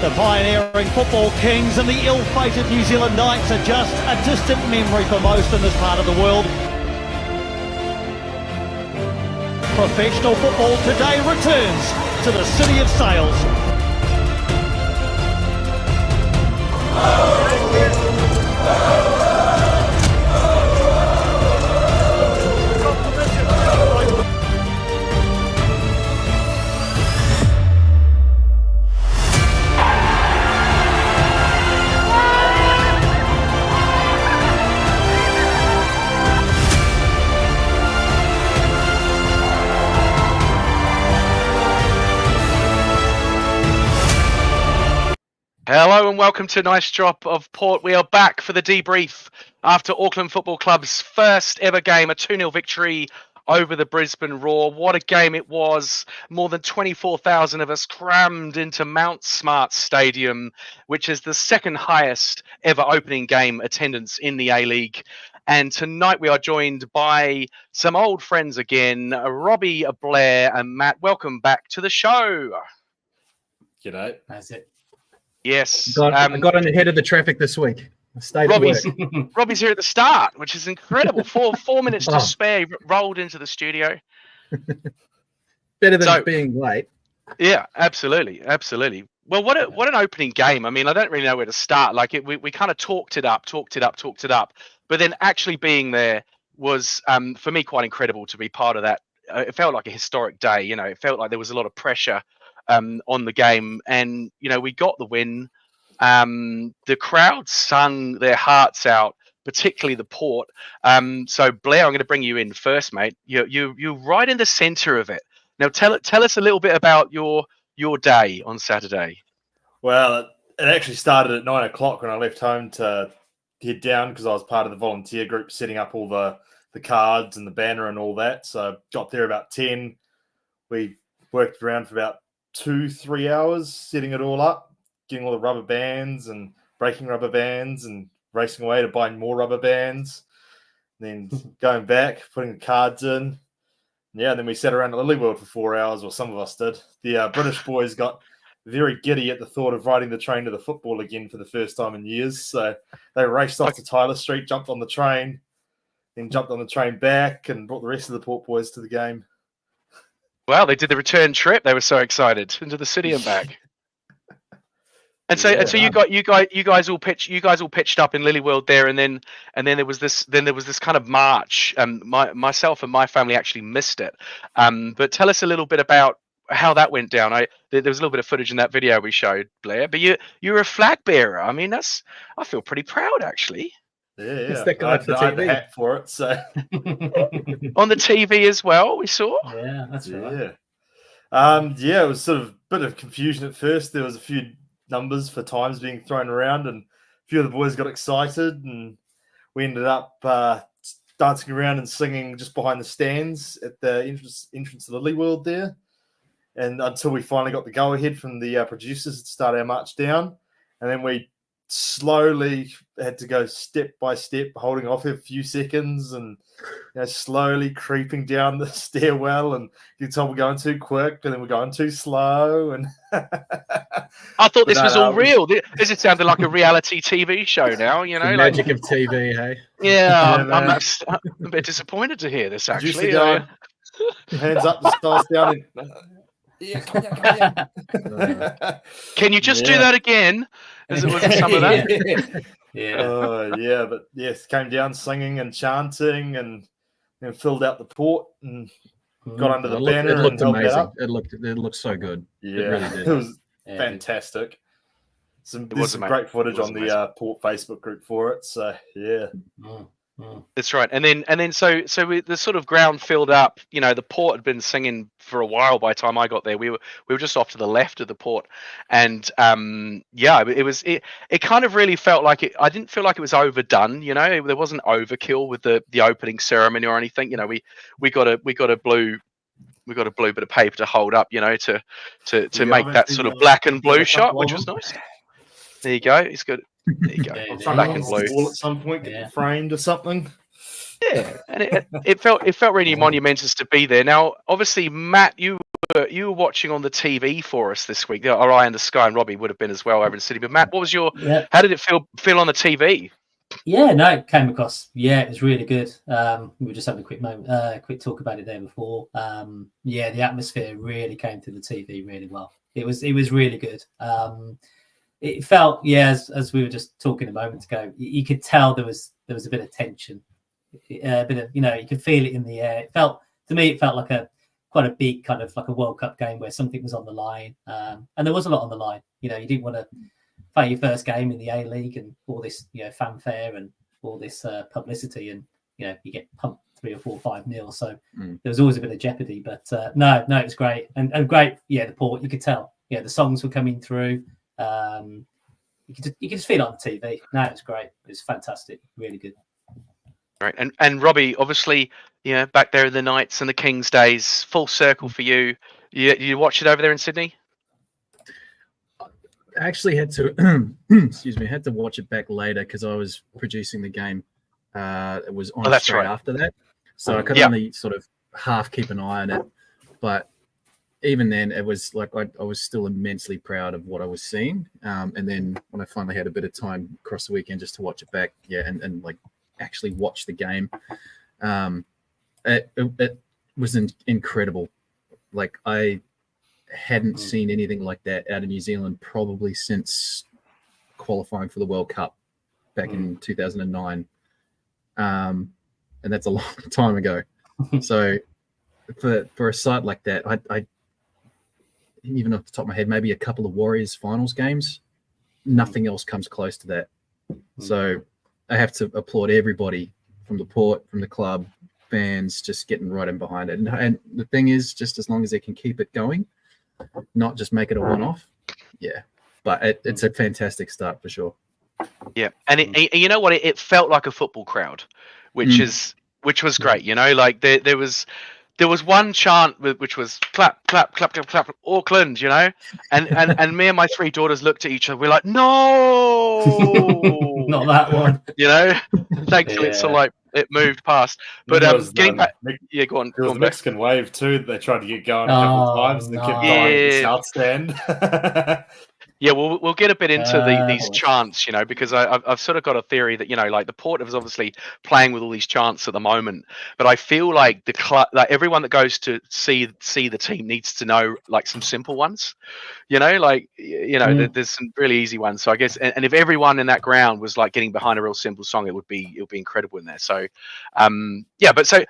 The pioneering football kings and the ill-fated New Zealand Knights are just a distant memory for most in this part of the world. Professional football today returns to the City of Sails. Hello and welcome to Nice Drop of Port. We are back for the debrief after Auckland Football Club's first ever game, a 2-0 victory over the Brisbane Roar. What a game it was. More than 24,000 of us crammed into Mount Smart Stadium, which is the second highest ever opening game attendance in the A-League. And tonight we are joined by some old friends again, Robbie, Blair and Matt. Welcome back to the show. G'day. That's it. Yes. I got in ahead of the traffic this week. Robbie's here at the start, which is incredible. Four minutes to spare. He rolled into the studio. Better than being late. Yeah, absolutely. Well, what an opening game. I mean, I don't really know where to start. Like we kind of talked it up. But then actually being there was, for me, quite incredible to be part of that. It felt like a historic day. You know, it felt like there was a lot of pressure on the game, and we got the win. The crowd sung their hearts out, particularly the Port. So Blair, I'm going to bring you in first, mate. You're right in the centre of it. Now tell us a little bit about your day on Saturday. Well, it actually started at 9 o'clock when I left home to head down because I was part of the volunteer group setting up all the cards and the banner and all that. So got there about 10. We worked around for about 2-3 hours setting it all up, getting all the rubber bands and breaking rubber bands and racing away to buy more rubber bands, and then going back, putting the cards in. Yeah, then we sat around at Lily World for 4 hours, or some of us did. The British boys got very giddy at the thought of riding the train to the football again for the first time in years. So they raced off to Tyler Street, jumped on the train, then jumped on the train back and brought the rest of the Port boys to the game. Wow, they did the return trip. They were so excited into the city and back. And so you guys all pitched up in Lily World there, and then there was this kind of march. Myself and my family actually missed it. But tell us a little bit about how that went down. There was a little bit of footage in that video we showed, Blair. But you're a flag bearer. I mean, I feel pretty proud actually. Yeah. I had the hat for it, so on the TV as well. We saw. Yeah, that's right. Yeah, it was sort of a bit of confusion at first. There was a few numbers for times being thrown around, and a few of the boys got excited, and we ended up dancing around and singing just behind the stands at the entrance to Lily World there, and until we finally got the go ahead from the producers to start our march down, and then we slowly had to go step by step, holding off a few seconds and slowly creeping down the stairwell, and you can tell we're going too quick and then we're going too slow. And I thought this was all real. This is sounding like a reality TV show now, the magic of TV, hey? Yeah, I'm a bit disappointed to hear this actually. Hands up, the stars down. Yeah, come down. Can you just do that again? As it was some of that. Yeah. But yes, came down singing and chanting, and then filled out the Port and got under the banner. It looked and amazing. Up. It looked so good. Yeah, it really did. It was fantastic. There's some great footage on the Port Facebook group for it. So yeah. That's right, and then so the sort of ground filled up. The Port had been singing for a while. By the time I got there, we were just off to the left of the Port, and it kind of really felt like it. I didn't feel like it was overdone. There wasn't overkill with the opening ceremony or anything. We got a blue bit of paper to hold up. To make that sort of black and blue shot, which was nice. There you go. It's good. There you go. Black and blue. At some point, get framed or something. Yeah, and it felt really monumentous to be there. Now, obviously, Matt, you were watching on the TV for us this week. Or I and the Sky and Robbie would have been as well over in Sydney. But Matt, what was your? Yeah. How did it feel on the TV? Yeah, no, it came across. Yeah, it was really good. We were just having a quick talk about it there before. Yeah, the atmosphere really came through the TV really well. It was really good. It felt, yeah, as we were just talking a moment ago, you could tell there was a bit of tension, a bit of, you could feel it in the air. To me, it felt like quite a big kind of like a World Cup game where something was on the line, and there was a lot on the line. You didn't want to play your first game in the A-League and all this, fanfare and all this publicity, and you get pumped 3 or 4, 5-0. So there was always a bit of jeopardy. But no, it was great and great. Yeah, the port, you could tell. Yeah, the songs were coming through. You could just feel it on the TV. No, it was great. It was fantastic. Really good. Right, and Robbie, obviously, back there in the Knights and the Kings days, full circle for you. You watch it over there in Sydney? I actually had to, excuse me, had to watch it back later because I was producing the game. It was on straight after that, so I could only sort of half keep an eye on it. But even then, it was like I was still immensely proud of what I was seeing. And then when I finally had a bit of time across the weekend just to watch it back, and like actually watch the game, it was incredible. Like I hadn't seen anything like that out of New Zealand probably since qualifying for the World Cup back in 2009. And that's a long time ago. So for a site like that, I even off the top of my head, maybe a couple of Warriors finals games, nothing else comes close to that. So I have to applaud everybody from the port, from the club, fans, just getting right in behind it. And the thing is, just as long as they can keep it going, not just make it a one-off. Yeah, but it's a fantastic start for sure. Yeah, and you know what? It felt like a football crowd, which was great. Like there was one chant which was clap, clap, clap, clap, clap, Auckland. And me and my 3 daughters looked at each other. We're like, no, not that one. Thankfully, it's sort of like it moved past. But getting back, go on. There was a Mexican wave too. They tried to get going a couple of times, and they kept dying at the south stand. Yeah, we'll get a bit into these chants, because I've sort of got a theory that like the Port is obviously playing with all these chants at the moment, but I feel like like everyone that goes to see the team needs to know like some simple ones, there's some really easy ones. So I guess, and if everyone in that ground was like getting behind a real simple song, it would be incredible in there. So, but so.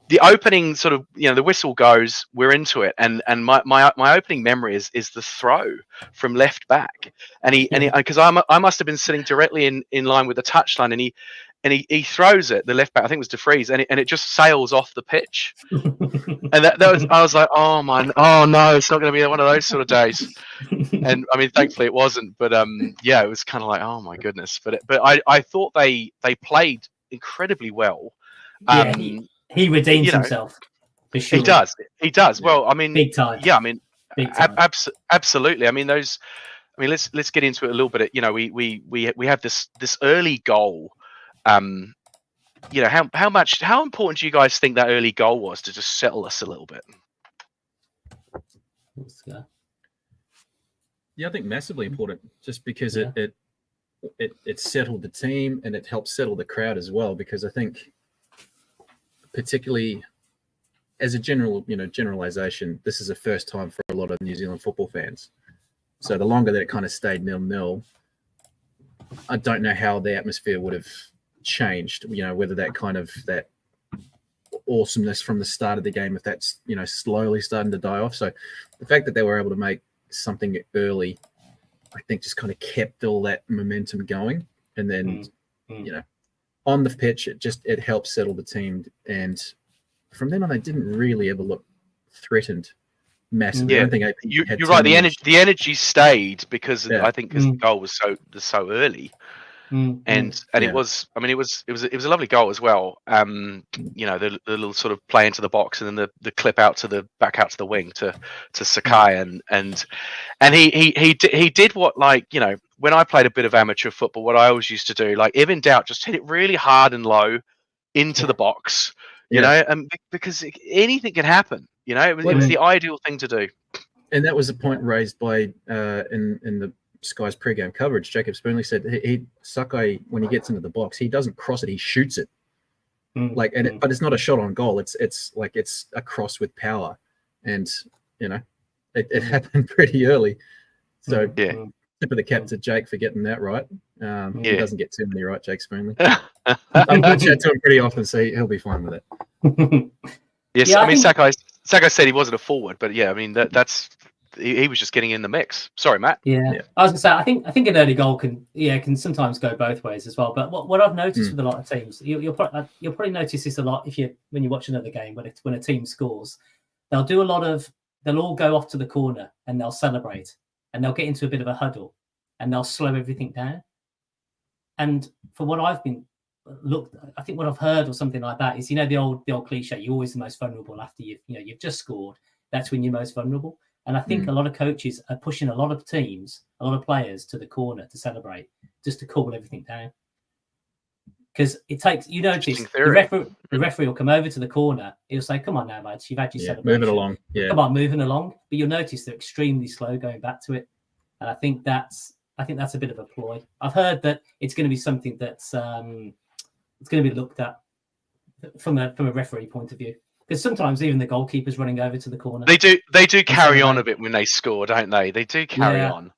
The opening sort of, the whistle goes, we're into it. And my opening memory is the throw from left back. And because I must have been sitting directly in line with the touchline, and he throws it, the left back, I think it was DeFries, and it just sails off the pitch. And I was like, oh no, it's not going to be one of those sort of days. And I mean, thankfully it wasn't, but it was kind of like, oh my goodness. But I thought they played incredibly well. He redeems himself. For sure. He does. Well, I mean, big time. Yeah, I mean, big time. Absolutely. I mean, let's get into it a little bit. We have this early goal. How important do you guys think that early goal was to just settle us a little bit? Yeah, I think massively important, just because it settled the team and it helped settle the crowd as well. Because I think, particularly as a generalization, this is the first time for a lot of New Zealand football fans. So the longer that it kind of stayed 0-0, I don't know how the atmosphere would have changed, whether that awesomeness from the start of the game, if that's, slowly starting to die off. So the fact that they were able to make something early, I think just kind of kept all that momentum going. And then, on the pitch, it helped settle the team, and from then on, they didn't really ever look threatened massively. Yeah, I don't think you're right. The energy stayed because I think because the goal was so early, and it was. I mean, it was a lovely goal as well. The little sort of play into the box, and then the clip out to the wing to Sakai, and he did what, like, when I played a bit of amateur football, what I always used to do, like, if in doubt, just hit it really hard and low into the box, you know, and because anything can happen, you know, it was the ideal thing to do. And that was a point raised by in the Sky's pre-game coverage. Jacob Spoonley said Sakai, when he gets into the box, he doesn't cross it, he shoots it. But it's not a shot on goal. It's a cross with power, and you know, it happened pretty early. So tip of the cap to Jake for getting that right. He doesn't get too many right, Jake Spoonley. I chat to him pretty often, so he'll be fine with it. Yes, I mean Sakai said he wasn't a forward, but I mean that's he was just getting in the mix. Sorry, Matt. Yeah. I was gonna say I think an early goal can sometimes go both ways as well. But what I've noticed with a lot of teams, you'll probably notice this a lot when you watch another game when a team scores, they'll all go off to the corner and they'll celebrate and they'll get into a bit of a huddle and they'll slow everything down. And for what I've been I think what I've heard or something like that is, you know, the old cliche, you're always the most vulnerable after you've just scored. That's when you're most vulnerable. And I think a lot of coaches are pushing a lot of teams, a lot of players to the corner to celebrate, just to cool everything down. Because it takes, you notice, the referee will come over to the corner. He'll say, "Come on now, lads, you've had your celebration. Moving along. Yeah. Come on, moving along." But you'll notice they're extremely slow going back to it. And I think that's a bit of a ploy. I've heard that it's going to be something that's it's going to be looked at from a referee point of view. Because sometimes even the goalkeeper's running over to the corner. They do carry on a bit when they score, don't they? They do carry on.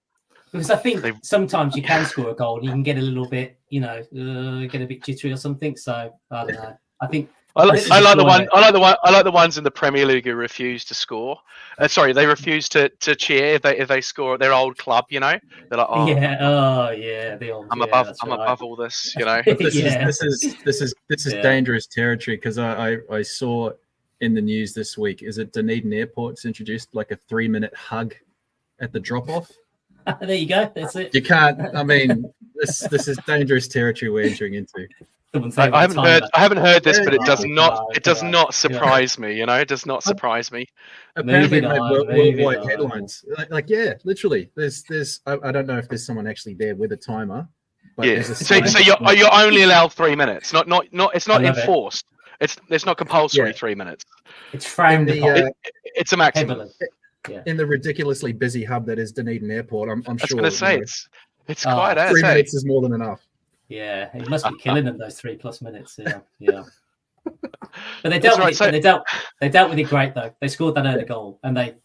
Because I think sometimes you can score a goal and you can get a little bit, get a bit jittery or something. So I don't know. I think I like the ones in the Premier League who refuse to score. They refuse to cheer if they score at their old club. You know, they're like, the old. I'm above all this. You know, this is dangerous territory because I saw in the news this week, is it Dunedin Airport's introduced like a 3-minute hug at the drop-off? There you go. That's it. You can't. I mean, this is dangerous territory we're entering into. I haven't heard this, but it does not surprise me. You know, it does not surprise me. Apparently, worldwide headlines. Literally. There's. I don't know if there's someone actually there with a timer. But so you're only allowed 3 minutes. Not. It's not enforced. It's not compulsory 3 minutes. It's frowned upon. It's a maximum. In the ridiculously busy hub that is Dunedin Airport, I'm sure. I was going to say it's quite. 3 minutes is more than enough. Yeah, it must be killing them those 3+ minutes. Yeah. But they dealt with it. They dealt with it great though. They scored that early goal and they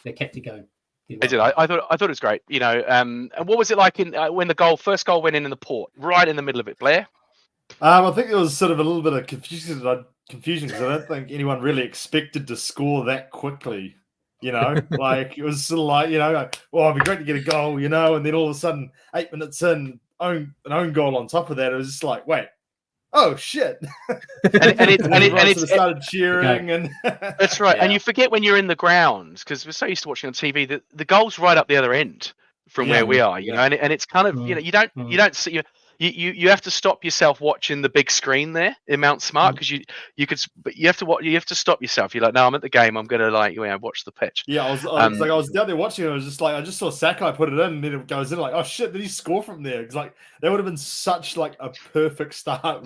kept it going. They did. I thought it was great. You know, and what was it like when the first goal went in the port, right in the middle of it, Blair? I think it was sort of a little bit of confusion because I don't think anyone really expected to score that quickly. You know, like it was sort of like, it'd be great to get a goal, and then all of a sudden, 8 minutes in, an own goal on top of that. It was just like, wait, oh shit! and it started cheering, and that's right. Yeah. And you forget when you're in the ground because we're so used to watching on TV that the goal's right up the other end from where we are, you know, and it's kind of you don't see you have to stop yourself watching the big screen there in Mount Smart because you have to stop yourself. You're like, no, I'm at the game. I'm gonna watch the pitch. Yeah, I was down there watching it. I was just like, I just saw Sakai put it in, and then it goes in. Like, oh shit, did he score from there? Because that would have been such like a perfect start.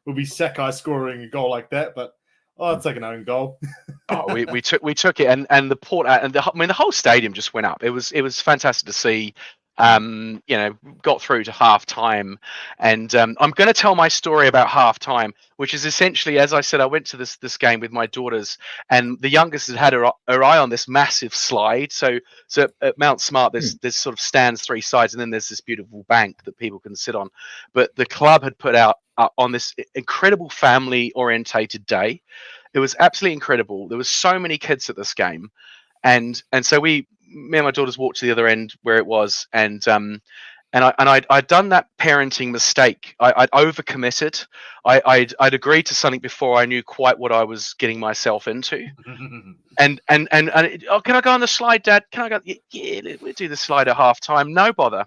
Would be Sakai scoring a goal like that, but it's like an own goal. we took it, and the port and the whole stadium just went up. It was fantastic to see. Got through to half time, and I'm going to tell my story about half time, which is essentially, as I said, I went to this game with my daughters, and the youngest had her eye on this massive slide. So at Mount Smart, there's sort of stands 3 sides, and then there's this beautiful bank that people can sit on. But the club had put out on this incredible family orientated day. It was absolutely incredible. There was so many kids at this game, and so me and my daughters walked to the other end where it was, and I'd done that parenting mistake. I'd overcommitted. I'd agreed to something before I knew quite what I was getting myself into. and can I go on the slide, Dad? Can I go? Yeah, we'll do the slide at half time. No bother.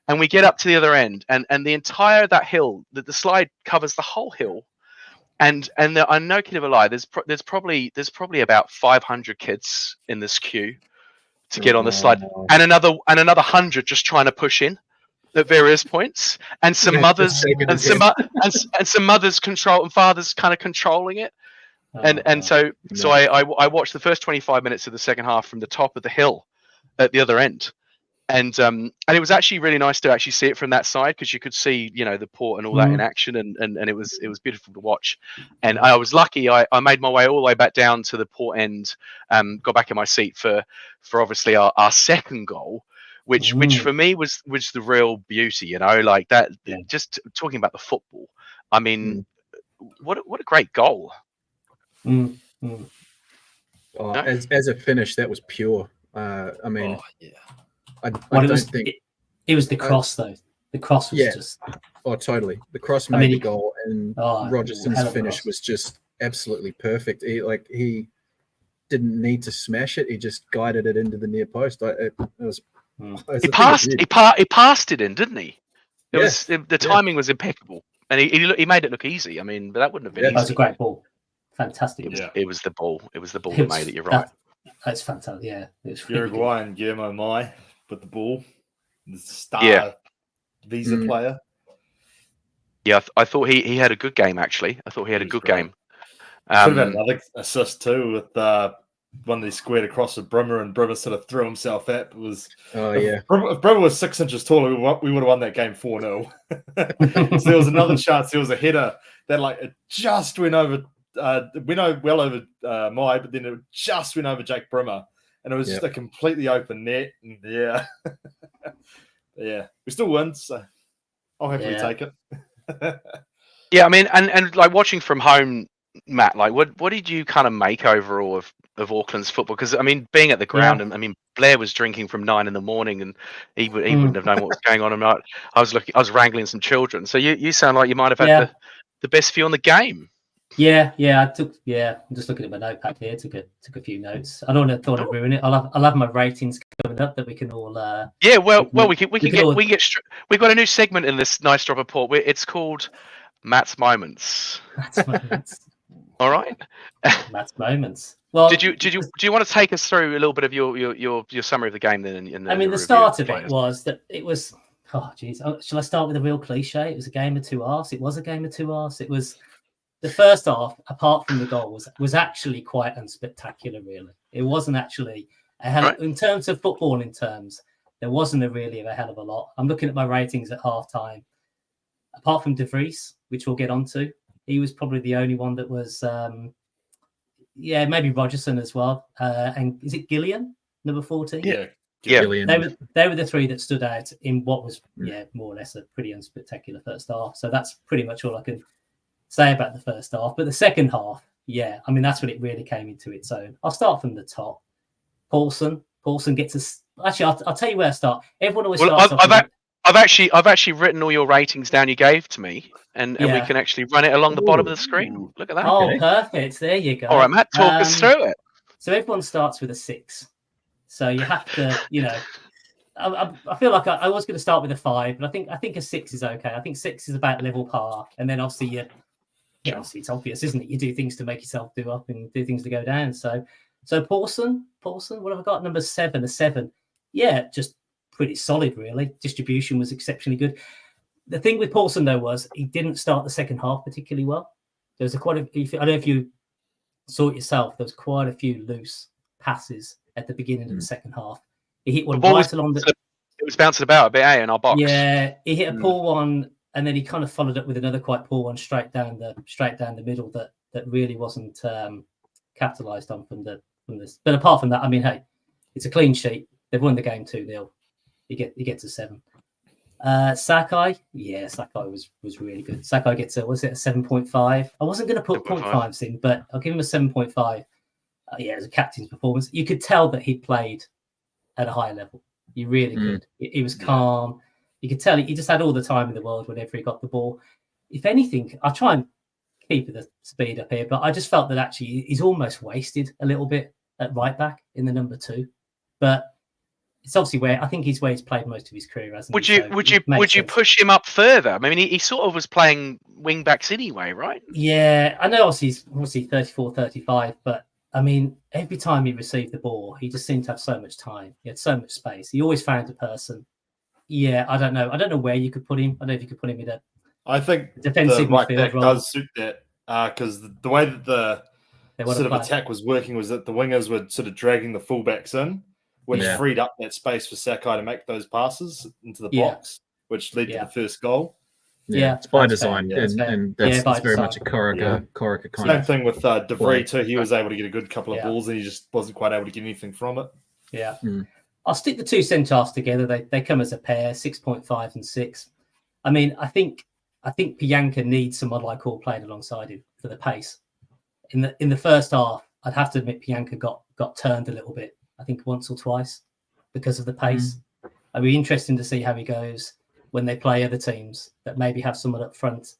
And we get up to the other end, and the entire that hill, the slide covers the whole hill. And I'm no kid of a lie. There's probably about 500 kids in this queue to get on the slide, and another 100 just trying to push in. at various points, and some Yeah, mothers just shaking and his some head. and some mothers control and fathers kind of controlling it. And so I watched the first 25 minutes of the second half from the top of the hill at the other end. And it was actually really nice to actually see it from that side, because you could see, you know, the port and all that in action, and it was beautiful to watch. And I was lucky. I made my way all the way back down to the port end, got back in my seat for obviously our second goal, which for me was the real beauty, you know, like that. Yeah. Just talking about the football, I mean, what a great goal. Oh, as a finish, that was pure. I mean, I don't think it was the cross though. The cross was just. Oh, totally. The cross made the goal, and Rogerson's finish cross. was just absolutely perfect. He didn't need to smash it; he just guided it into the near post. He passed it in, didn't he? The timing was impeccable, and he made it look easy. I mean, but that wouldn't have been easy. That was a great ball. Fantastic. It was the ball. It was the ball that made it. You're right. That's fantastic. Yeah, it was Uruguayan Guillermo Mai with the ball, the star visa player. Yeah, I thought he had a good game. Actually, I thought he had a good game. Could have had another assist too with one that he squared across with Brimmer, and Brimmer sort of threw himself at. If Brimmer was 6 inches taller, we would have won that game 4-0. So there was another chance. There was a header that it just went over. Well over Mai, but then it just went over Jake Brimmer, and it was just a completely open net. And we still win, so I'll happily take it. Yeah, I mean, and like watching from home, Matt, like what did you kind of make overall of Auckland's football? Because I mean, being at the ground, and I mean, Blair was drinking from 9 a.m, and he wouldn't have known what was going on. And I was wrangling some children. So you sound like you might have had the best view on the game. I'm just looking at my notepad here. Took a few notes. I don't want to ruin it. I'll have my ratings coming up that we can all. We've got a new segment in this nice drop report. It's called Matt's Moments. Matt's Moments. All right. Matt's Moments. Well, do you want to take us through a little bit of your summary of the game then? I mean, the start of it was that it was. Oh, geez. Shall I start with a real cliche? It was a game of two halves. It was a game of two halves. It was. The first half, apart from the goals, was actually quite unspectacular, really. It wasn't actually in terms of footballing terms, there wasn't really a hell of a lot. I'm looking at my ratings at halftime. Apart from De Vries, which we'll get onto, he was probably the only one that was, maybe Rogerson as well. And is it Gillian, number 14? Yeah. Gillian. They were the three that stood out in what was, more or less a pretty unspectacular first half. So that's pretty much all I can say about the first half. But the second half, I mean, that's when it really came into its own. I'll start from the top. Paulson gets us. Actually, I'll tell you where I start. Everyone always starts. I've actually written all your ratings down you gave to me, and we can actually run it along the bottom of the screen. Look at that. Oh, perfect. There you go. All right, Matt, talk us through it. So everyone starts with a 6. So you have to, I feel like I was going to start with a 5, but I think a 6 is okay. I think 6 is about level par, and then obviously obviously it's obvious, isn't it? You do things to make yourself do up and do things to go down. So Paulson, what have I got? Number 7, a 7. Yeah, just pretty solid, really. Distribution was exceptionally good. The thing with Paulson, though, was he didn't start the second half particularly well. There was I don't know if you saw it yourself, there was quite a few loose passes at the beginning of the second half. He hit one right along the... It was bouncing about a bit, in our box. Yeah, he hit a poor one, and then he kind of followed up with another quite poor one straight down the middle that really wasn't capitalised on from this. But apart from that, I mean, hey, it's a clean sheet. They've won the game 2-0. He gets a 7. Sakai was really good. Sakai gets a 7.5. I wasn't going to put 0.5s in, but I'll give him a 7.5. It was a captain's performance. You could tell that he played at a high level. You really could. He was calm. You could tell he just had all the time in the world whenever he got the ball. If anything, I'll try and keep the speed up here, but I just felt that actually he's almost wasted a little bit at right back in the number 2. But it's obviously where he's played most of his career, hasn't he? Would you push him up further? I mean, he sort of was playing wing backs anyway, right? Yeah, I know. Obviously 34, 35, but I mean, every time he received the ball, he just seemed to have so much time. He had so much space. He always found a person. Yeah, I don't know. I don't know where you could put him. I don't know if you could put him in a I think defensive the right midfield back role. does suit that because the way that the They want sort to of play. attack was working was that the wingers were sort of dragging the fullbacks in, which Yeah. freed up that space for Sakai to make those passes into the Yeah. box, which led to Yeah. the first goal. Yeah, it's by that's fair. design, Yeah, that's fair. and Yeah, that's, by that's very much a design. Corica kind Same of. thing with De play. Vrij too. He was able to get a good couple of Yeah. balls, and he just wasn't quite able to get anything from it. Yeah. Mm. I'll stick the two centre-halves together. They come as a pair, 6.5 and 6. I mean, I think Pianka needs someone like Hall playing alongside him for the pace. In the first half, I'd have to admit Pianka got turned a little bit. I think once or twice because of the pace. It'd be interesting to see how he goes when they play other teams that maybe have someone up front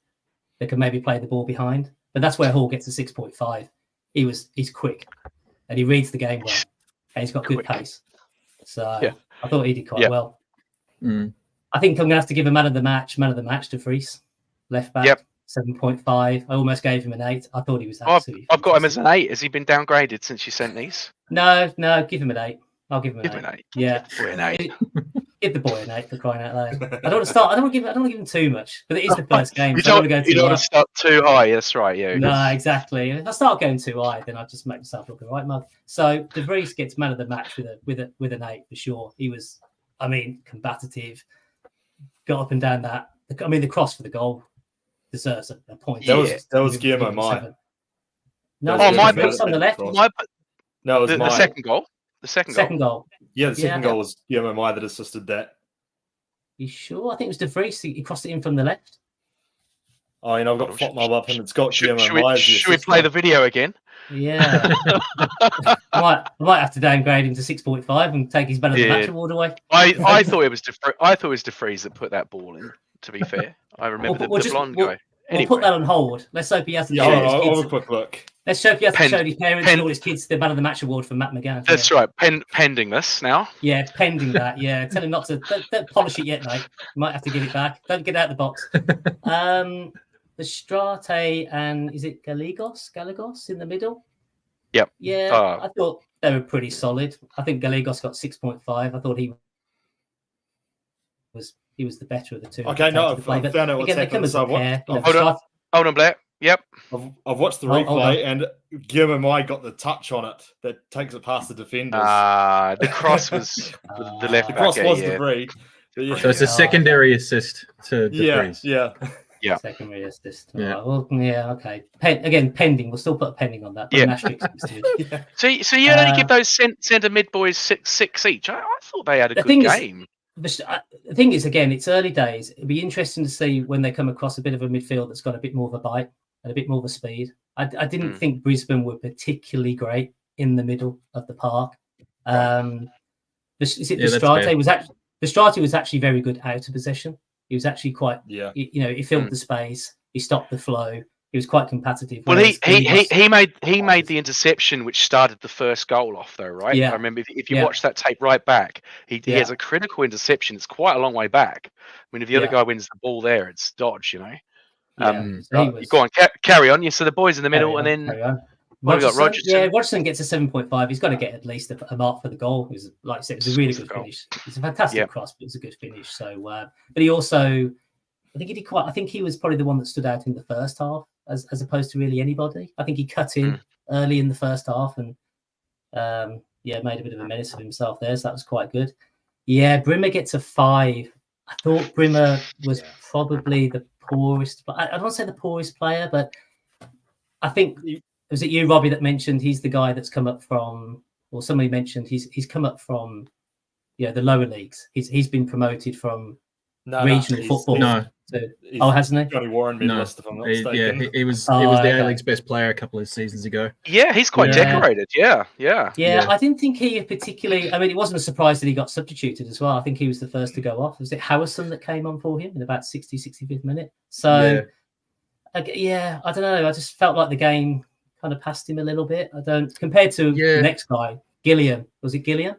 that can maybe play the ball behind. But that's where Hall gets a 6.5. He's quick and he reads the game well and he's got good pace. So Yeah. I thought he did quite well. Mm. I think I'm going to have to give a man of the match to Vries, left back, Yep. 7.5. I almost gave him an 8. I thought he was Oh, absolutely I've got him as fantastic. an 8. Has he been downgraded since you sent these? No, give him an 8. I'll give him Give an him 8. an 8. Yeah. Boy, an 8. Give the boy an 8 for crying out loud. I don't want to give him too much, but it is the first game. You So I don't, don't want to you go don't too want to start too high. That's right. Yeah. No, exactly. If I start going too high, then I just make myself look a right mug. So De Vries gets man of the match with an 8 for sure. He was, I mean, combative, got up and down that. I mean, the cross for the goal deserves a point. That was Guillermo Mai. No, That was De my Vries on the left. No, it was The second goal. The second goal. Goal. Yeah, the second goal was Guillermo Mai that assisted that. You sure? I think it was De Vries. He crossed it in from the left. Oh, and I've got Flop Mob up and it's got Should Guillermo Mai. we play the video again? Yeah. I might have to downgrade him to 6.5 and take his man of the match award away. I thought it was De Vries that put that ball in. To be fair, I remember the blonde guy. Anyway. We'll put that on hold. Let's hope he hasn't Yeah, showed his I'll kids. have a quick look. Let's hope he hasn't showed his parents and all his kids the man of the match award for Matt McGann. That's right. Pending this now. Yeah, pending that. Yeah, tell him not to don't polish it yet, mate. You might have to give it back. Don't get it out of the box. The Strate and is it Gallegos in the middle? Yep. Yeah, I thought they were pretty solid. I think Gallegos got 6.5. I thought he was the better of the two. Okay, no, I've I found out what's happened. So Hold on, Blair. Yep. I've watched the replay and Guillermo Mai got the touch on it that takes it past the defenders. The cross was the left The back. cross was De Vrij. So it's a secondary assist to De Vries. Yeah. Secondary assist. Yeah. Right, well, yeah, okay. Again, pending. We'll still put a pending on that. Yeah. An asterisk next to it. So you only give those centre mid boys six each. I thought they had a good game. The thing is, again, it's early days. It'd be interesting to see when they come across a bit of a midfield that's got a bit more of a bite and a bit more of a speed. I didn't think Brisbane were particularly great in the middle of the park. The Strate was actually very good out of possession. He was actually quite, he filled the space. He stopped the flow. He was quite competitive. Well, he made the interception which started the first goal off, though, right? Yeah. I remember if you watch that tape right back, he has a critical interception. It's quite a long way back. I mean, if the other guy wins the ball there, it's dodge, you know. Go on, carry on. So the boys in the middle, and then what have we got? Rogerson. Yeah, Rogerson gets a 7.5. He's got to get at least a mark for the goal. It was, like I said, it was a really good finish. It's a fantastic cross, but it was a good finish. So, but he also, I think he was probably the one that stood out in the first half as opposed to really anybody. I think he cut in early in the first half and made a bit of a menace of himself there. So that was quite good. Yeah, Brimmer gets a 5. I thought Brimmer was probably the poorest. I don't want to say the poorest player, but I think was it you, Robbie, that mentioned he's the guy that's come up from, or somebody mentioned he's come up from, the lower leagues. He's been promoted from regional football. Hasn't he? Johnny Warren medalist, if I'm not mistaken. Yeah, he was the A-League's best player a couple of seasons ago. Yeah, he's quite decorated. Yeah. I didn't think he particularly. I mean, it wasn't a surprise that he got substituted as well. I think he was the first to go off. Was it Howison that came on for him in about 65th minute? So, I don't know. I just felt like the game kind of passed him a little bit. Compared to the next guy, Gillian. Was it Gillian?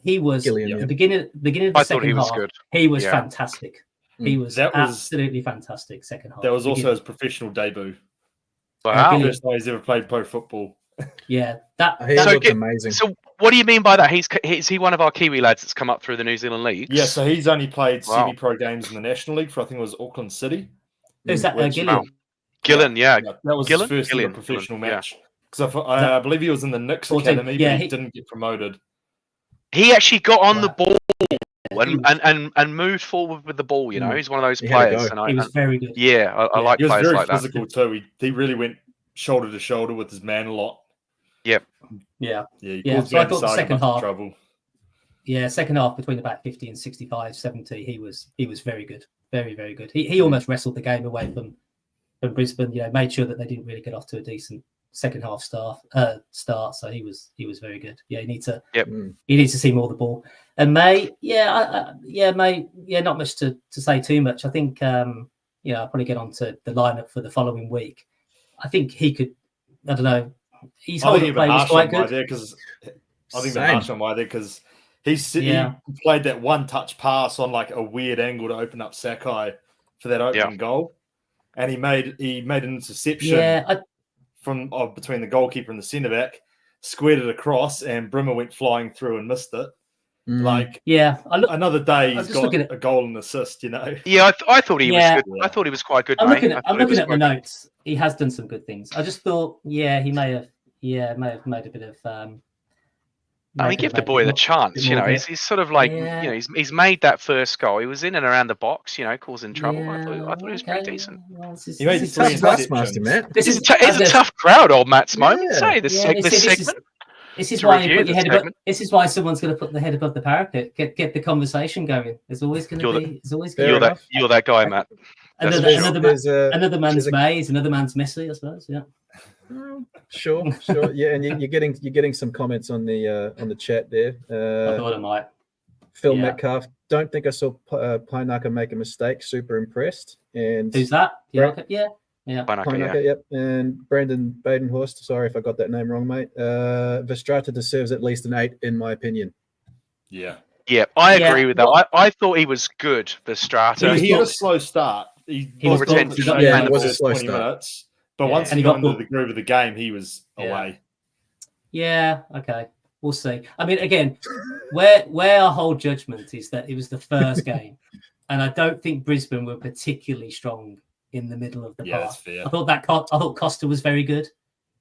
He was at the beginning of the second half. Good. He was fantastic. He was absolutely fantastic second half. That was also his professional debut. Wow. First time he's ever played pro football. Yeah, that He So looked get- amazing. So what do you mean by that? Is he one of our Kiwi lads that's come up through the New Zealand leagues? Yeah, so he's only played Wow. semi-pro games in the National League for, I think it was Auckland City. who's that? Which- Gillian. Gillen, yeah. That was Gillen? his first Gillian, ever professional Gillen, yeah. match. Because I believe he was in the Knicks 14. Academy, Yeah, but he he- didn't get promoted. He actually got on the Wow. ball He and moved forward with the ball. You know, he's one of those He had a players. go. And He was very good. I like He was players very like that. physical too. He really went shoulder to shoulder with his man a lot. Yeah, Yeah, he Yeah, caused so I Van thought the Sar second much half- trouble. yeah. Second half between about 50 and 65, 70, he was very good, very very good. He almost wrestled the game away from Brisbane. You know, made sure that they didn't really get off to a decent second half start. So he was very good. Yeah, he needs to see more of the ball. And May, May, not much to say too much. I think I'll probably get on to the lineup for the following week. I think he could. I don't know. His I whole think you've play been was harsh quite on Mai good. there because I think Same. they're harsh on Mai there because he played that one touch pass on like a weird angle to open up Sakai for that opening goal, and he made an interception. Yeah, from between the goalkeeper and the centre back, squared it across, and Brimmer went flying through and missed it. Like another day, he's got a goal and assist. You know. Yeah, I thought he was good. Yeah. I thought he was quite good. I'm mate. looking I at, thought I'm he was looking at the quite good. notes. He has done some good things. I just thought, he may have made a bit of. I mean, give the boy the chance. You know, he's sort of like, he's made that first goal. He was in and around the box. You know, causing trouble. I thought he was pretty decent. Well, He made He's a three tough taskmaster, interceptions. Matt. This is It's a tough crowd, old Matt's moment. Yeah. Say this segment. This is to why you review put your this head above. segment. This is why someone's going to put the head above the parapet. Get the conversation going. There's always going to be. There's always going Fair to enough. You're that guy, Matt. That's Another, for sure. another man's there's a- May is another man's Messi, I suppose. Yeah. Sure. Yeah, and you're getting some comments on the chat there. I thought I might. Phil Yeah. Metcalf, don't think I saw Painaka make a mistake. Super impressed. And Who's that? Yeah. Right. Okay. Yeah. Banaka, yeah. Painaka, yep. And Brandon Badenhorst, sorry if I got that name wrong, mate. Verstrata deserves at least an 8, in my opinion. Yeah. Yeah, I agree Yeah. with that. I thought he was good for Strata. He had a slow start. He was was booked. Yeah, it was a slow 20 start. minutes. But Yeah, once and he he got got into booked. the groove of the game, he was Yeah. away. Yeah. Okay. We'll see. I mean, again, where our whole judgment is that it was the first game, and I don't think Brisbane were particularly strong in the middle of the Yeah, park. that's fair. I thought Costa was very good.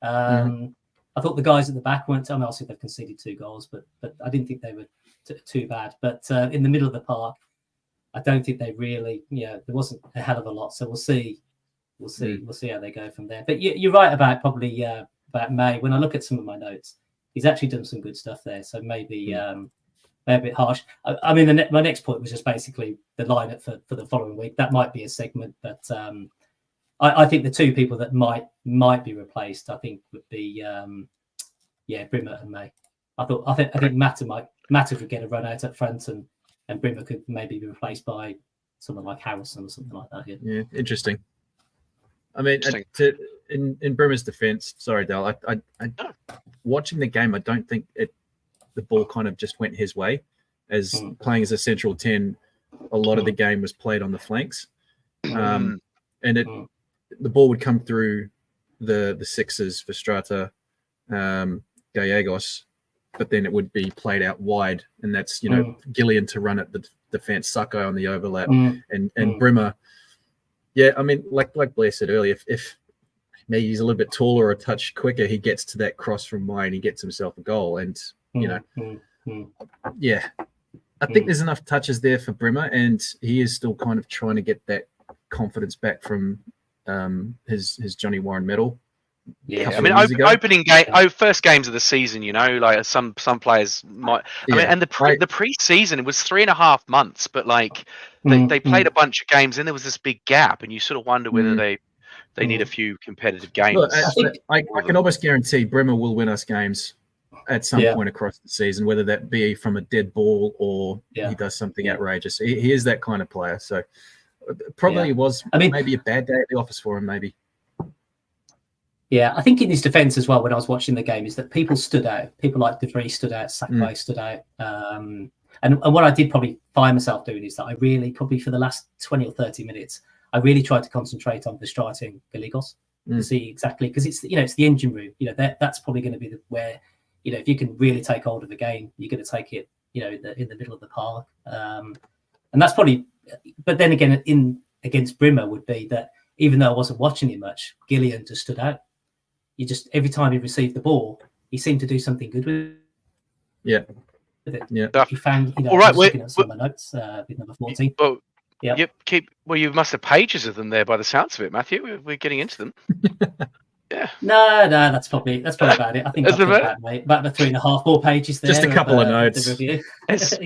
I thought the guys at the back weren't. I mean, obviously they've conceded 2 goals, but I didn't think they were too bad. But in the middle of the park, I don't think they really. There wasn't a hell of a lot. So we'll see. We'll see how they go from there. But you're right about probably about May. When I look at some of my notes, he's actually done some good stuff there. So maybe a bit harsh. I mean, my next point was just basically the lineup for the following week. That might be a segment, but I think the 2 people that might be replaced, I think, would be Brimmer and May. I think Matter could get a run out up front, and Brimmer could maybe be replaced by someone like Harrison or something like that. Yeah, interesting. I mean, Interesting. in Brimmer's defense, sorry, Dale, I watching the game, I don't think the ball kind of just went his way. As playing as a central 10, a lot of the game was played on the flanks, and the ball would come through the sixes for Strata, Gallegos, but then it would be played out wide, and that's Gillian to run at the defense, Sacco on the overlap, and Brimmer. Yeah, I mean, like Blair said earlier, if maybe he's a little bit taller or a touch quicker, he gets to that cross from wide, he gets himself a goal, and yeah, I think there's enough touches there for Brimmer, and he is still kind of trying to get that confidence back from his Johnny Warren medal. Yeah, couple I mean, of years ago. opening game, first games of the season. Like some players might. I mean, and the pre-season, it was 3.5 months, but like they played a bunch of games, and there was this big gap, and you sort of wonder whether they need a few competitive games. Look, I can almost guarantee Brimmer will win us games at some point across the season, whether that be from a dead ball or he does something outrageous. He is that kind of player. So probably was maybe a bad day at the office for him, maybe. Yeah, I think in his defence as well, when I was watching the game, is that people stood out. People like De Vries stood out, Sakai stood out. And what I did probably find myself doing is that I really, probably for the last 20 or 30 minutes, I really tried to concentrate on Verstraete and Gallegos. to see exactly, because it's it's the engine room. That's probably going to be where if you can really take hold of the game, you're going to take it in the middle of the park, and that's probably. But then again, against Brimmer would be that even though I wasn't watching him much, Gillian just stood out. Every time he received the ball, he seemed to do something good with it. Yeah. He found, all right, looking at some of my notes with number 14. Well, yeah. You must have pages of them there by the sounds of it, Matthew. We're getting into them. Yeah. No, that's probably about it. I think I've got about the 3.5, 4 pages there. Just a couple of notes. It's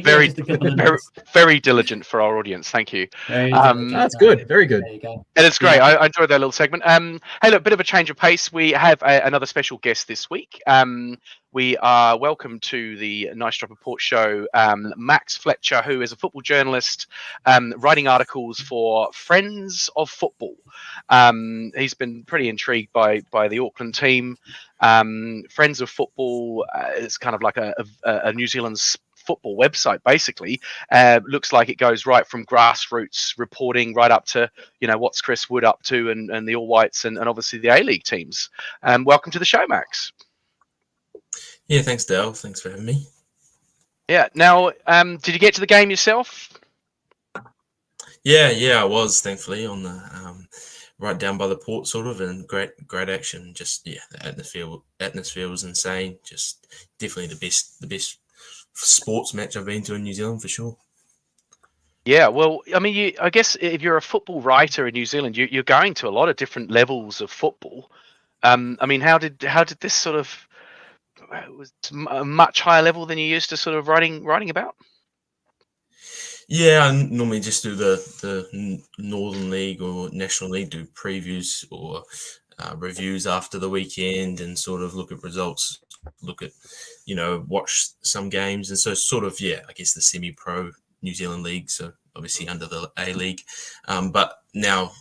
very diligent for our audience. Thank you. That's good. Very good. There you go. And it's great. I enjoyed that little segment. Hey, look, bit of a change of pace. We have another special guest this week. We are welcome to the Nice Drop Report show, Max Fletcher, who is a football journalist, writing articles for Friends of Football. He's been pretty intrigued by the Auckland team. Friends of Football is kind of like a New Zealand's football website, basically. Looks like it goes right from grassroots reporting right up to what's Chris Wood up to and the All Whites and obviously the A-League teams. Welcome to the show, Max. Yeah, thanks, Dale. Thanks for having me. Yeah. Now, did you get to the game yourself? Yeah, I was, thankfully, on the right down by the port, sort of, and great action. Just the atmosphere was insane. Just definitely the best sports match I've been to in New Zealand for sure. Yeah, well, I mean, I guess if you're a football writer in New Zealand, you're going to a lot of different levels of football. I mean, how did this sort of was a much higher level than you used to sort of writing about? Yeah, I normally just do the Northern League or National League, do previews or reviews after the weekend and sort of look at results, look at, watch some games. And so sort of, I guess the semi-pro New Zealand League, so obviously under the A-League. But now,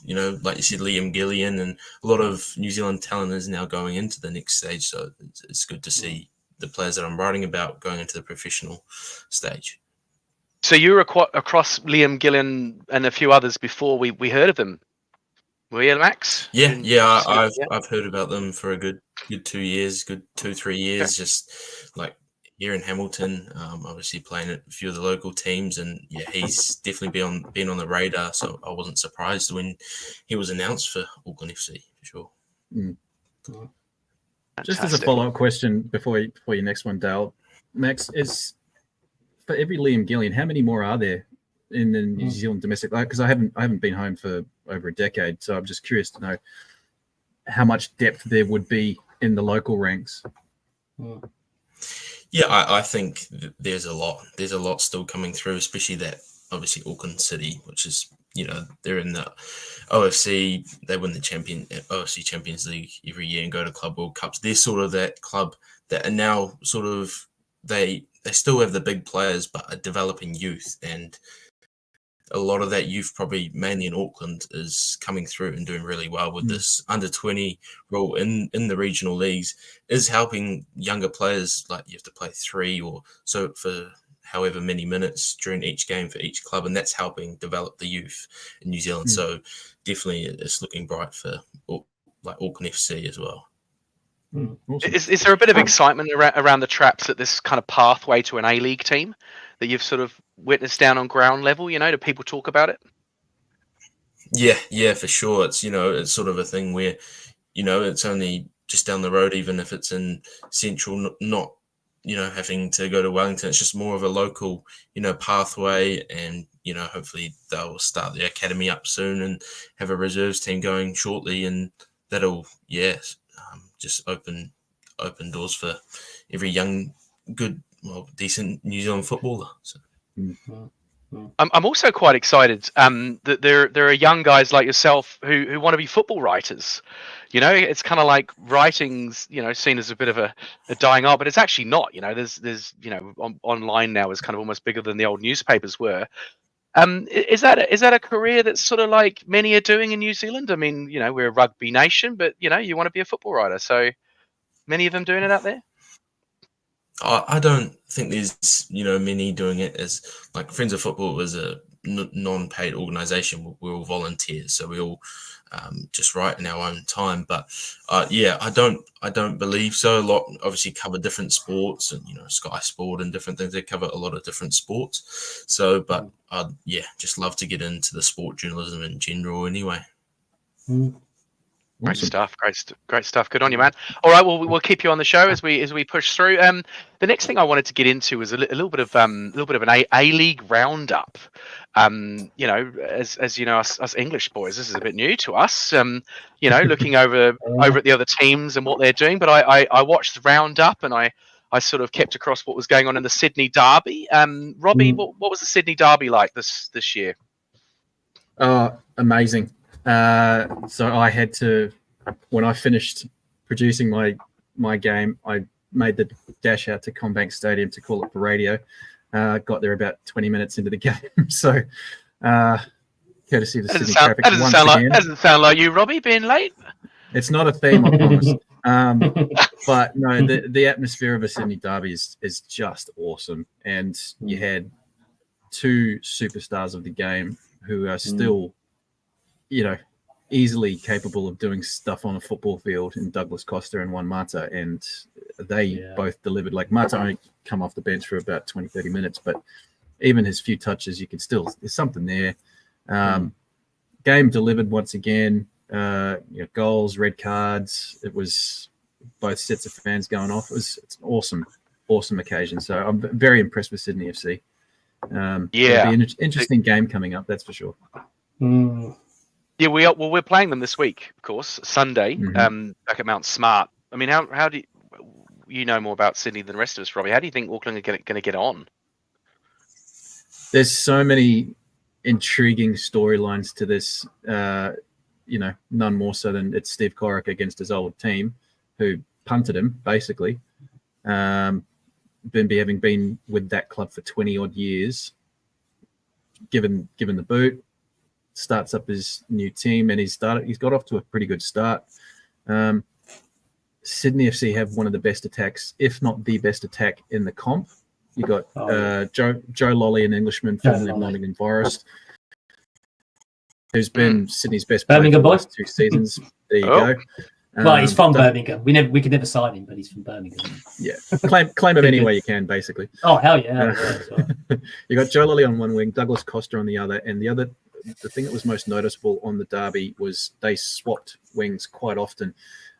like you said, Liam Gillian and a lot of New Zealand talent is now going into the next stage. So it's good to see the players that I'm writing about going into the professional stage. So you were across Liam Gillian and a few others before we heard of them. Were you, Max? I've heard about them for a good 2 years, 2-3 years, okay. Just like here in Hamilton, obviously playing at a few of the local teams, and he's definitely been on the radar. So I wasn't surprised when he was announced for Auckland FC for sure. Mm. Just as a follow-up question before your next one, Dale, Max, is for every Liam Gillian, how many more are there in the New Zealand domestic? Because I haven't been home for over a decade, so I'm just curious to know how much depth there would be in the local ranks. Yeah, I think there's a lot. There's a lot still coming through, especially that obviously Auckland City, which is they're in the OFC. They win the OFC Champions League every year and go to Club World Cups. They're sort of that club that are now sort of they still have the big players, but are developing youth, and a lot of that youth, probably mainly in Auckland, is coming through and doing really well with this under-20 role in the regional leagues, is helping younger players. Like, you have to play 3 or so for however many minutes during each game for each club, and that's helping develop the youth in New Zealand. So definitely it's looking bright for like Auckland FC as well. Awesome. Is there a bit of excitement around the traps at this kind of pathway to an A-League team that you've sort of witnessed down on ground level? Do people talk about it? Yeah, for sure. It's it's sort of a thing where it's only just down the road, even if it's in central, not having to go to Wellington. It's just more of a local pathway, and hopefully they'll start the academy up soon and have a reserves team going shortly, and that'll just open doors for every young, good, decent New Zealand footballer. So. I'm also quite excited that there are young guys like yourself who want to be football writers. It's kind of like writing's seen as a bit of a dying art, but it's actually not. There's online now is kind of almost bigger than the old newspapers were. Is that a career that's sort of like many are doing in New Zealand? I mean, we're a rugby nation, but you want to be a football writer. So many of them doing it out there. I don't think there's many doing it as like Friends of Football was a non-paid organisation. We're all volunteers, so we all just write in our own time. But yeah, I don't believe so. A lot obviously cover different sports, and Sky Sport and different things. They cover a lot of different sports. So, but yeah, just love to get into the sport journalism in general. Anyway. Great stuff, great stuff. Good on you, man. All right, well, we'll keep you on the show as we push through. The next thing I wanted to get into was a little bit of an A League roundup. As you know, us English boys, this is a bit new to us. Looking over at the other teams and what they're doing. But I watched the roundup and I sort of kept across what was going on in the Sydney Derby. Robbie, what was the Sydney Derby like this year? Amazing. So I had to, when I finished producing my game, I made the dash out to Combank Stadium to call it for radio. Got there about 20 minutes into the game. So courtesy of the Sydney traffic once again. Doesn't sound like you, Robbie, being late. It's not a theme, I promise. But no, the atmosphere of a Sydney Derby is just awesome. And you had two superstars of the game who are still easily capable of doing stuff on a football field in Douglas Costa and Juan Mata, and they both delivered. Like Mata only come off the bench for about 20-30 minutes, but even his few touches, you can still, there's something there. Game delivered once again, goals, red cards. It was both sets of fans going off. It's an awesome occasion. So I'm very impressed with Sydney FC. It'll be an interesting game coming up, that's for sure. Yeah, we're playing them this week, of course, Sunday, back at Mount Smart. I mean, how do you know more about Sydney than the rest of us, Robbie? How do you think Auckland are going to get on? There's so many intriguing storylines to this. None more so than it's Steve Corica against his old team, who punted him basically. Having been with that club for 20 odd years, given the boot. Starts up his new team and he's got off to a pretty good start. Sydney FC have one of the best attacks, if not the best attack in the comp. You got Joe Lolly, an Englishman, formerly of Nottingham Forest, who's been Sydney's best player for the last 2 seasons. There you go. Well, he's from Birmingham. We could never sign him, but he's from Birmingham. Yeah, claim him any way you can, basically. Oh hell yeah! You got Joe Lolly on one wing, Douglas Costa on the other, and the thing that was most noticeable on the derby was they swapped wings quite often.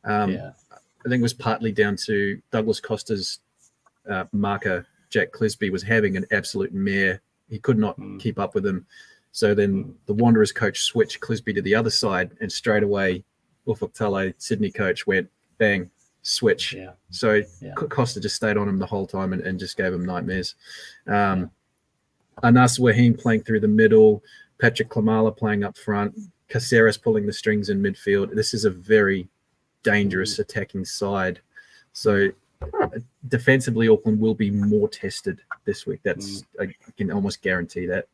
I think it was partly down to Douglas Costa's marker, Jack Clisby, was having an absolute mare. He could not keep up with him. So then the Wanderers coach switched Clisby to the other side, and straight away, Ufuk Talay, Sydney coach, went bang, switch. Yeah. So Costa just stayed on him the whole time and just gave him nightmares. Anas Wahim playing through the middle, Patrick Klamala playing up front, Caceres pulling the strings in midfield. This is a very dangerous attacking side. So defensively, Auckland will be more tested this week. I can almost guarantee that.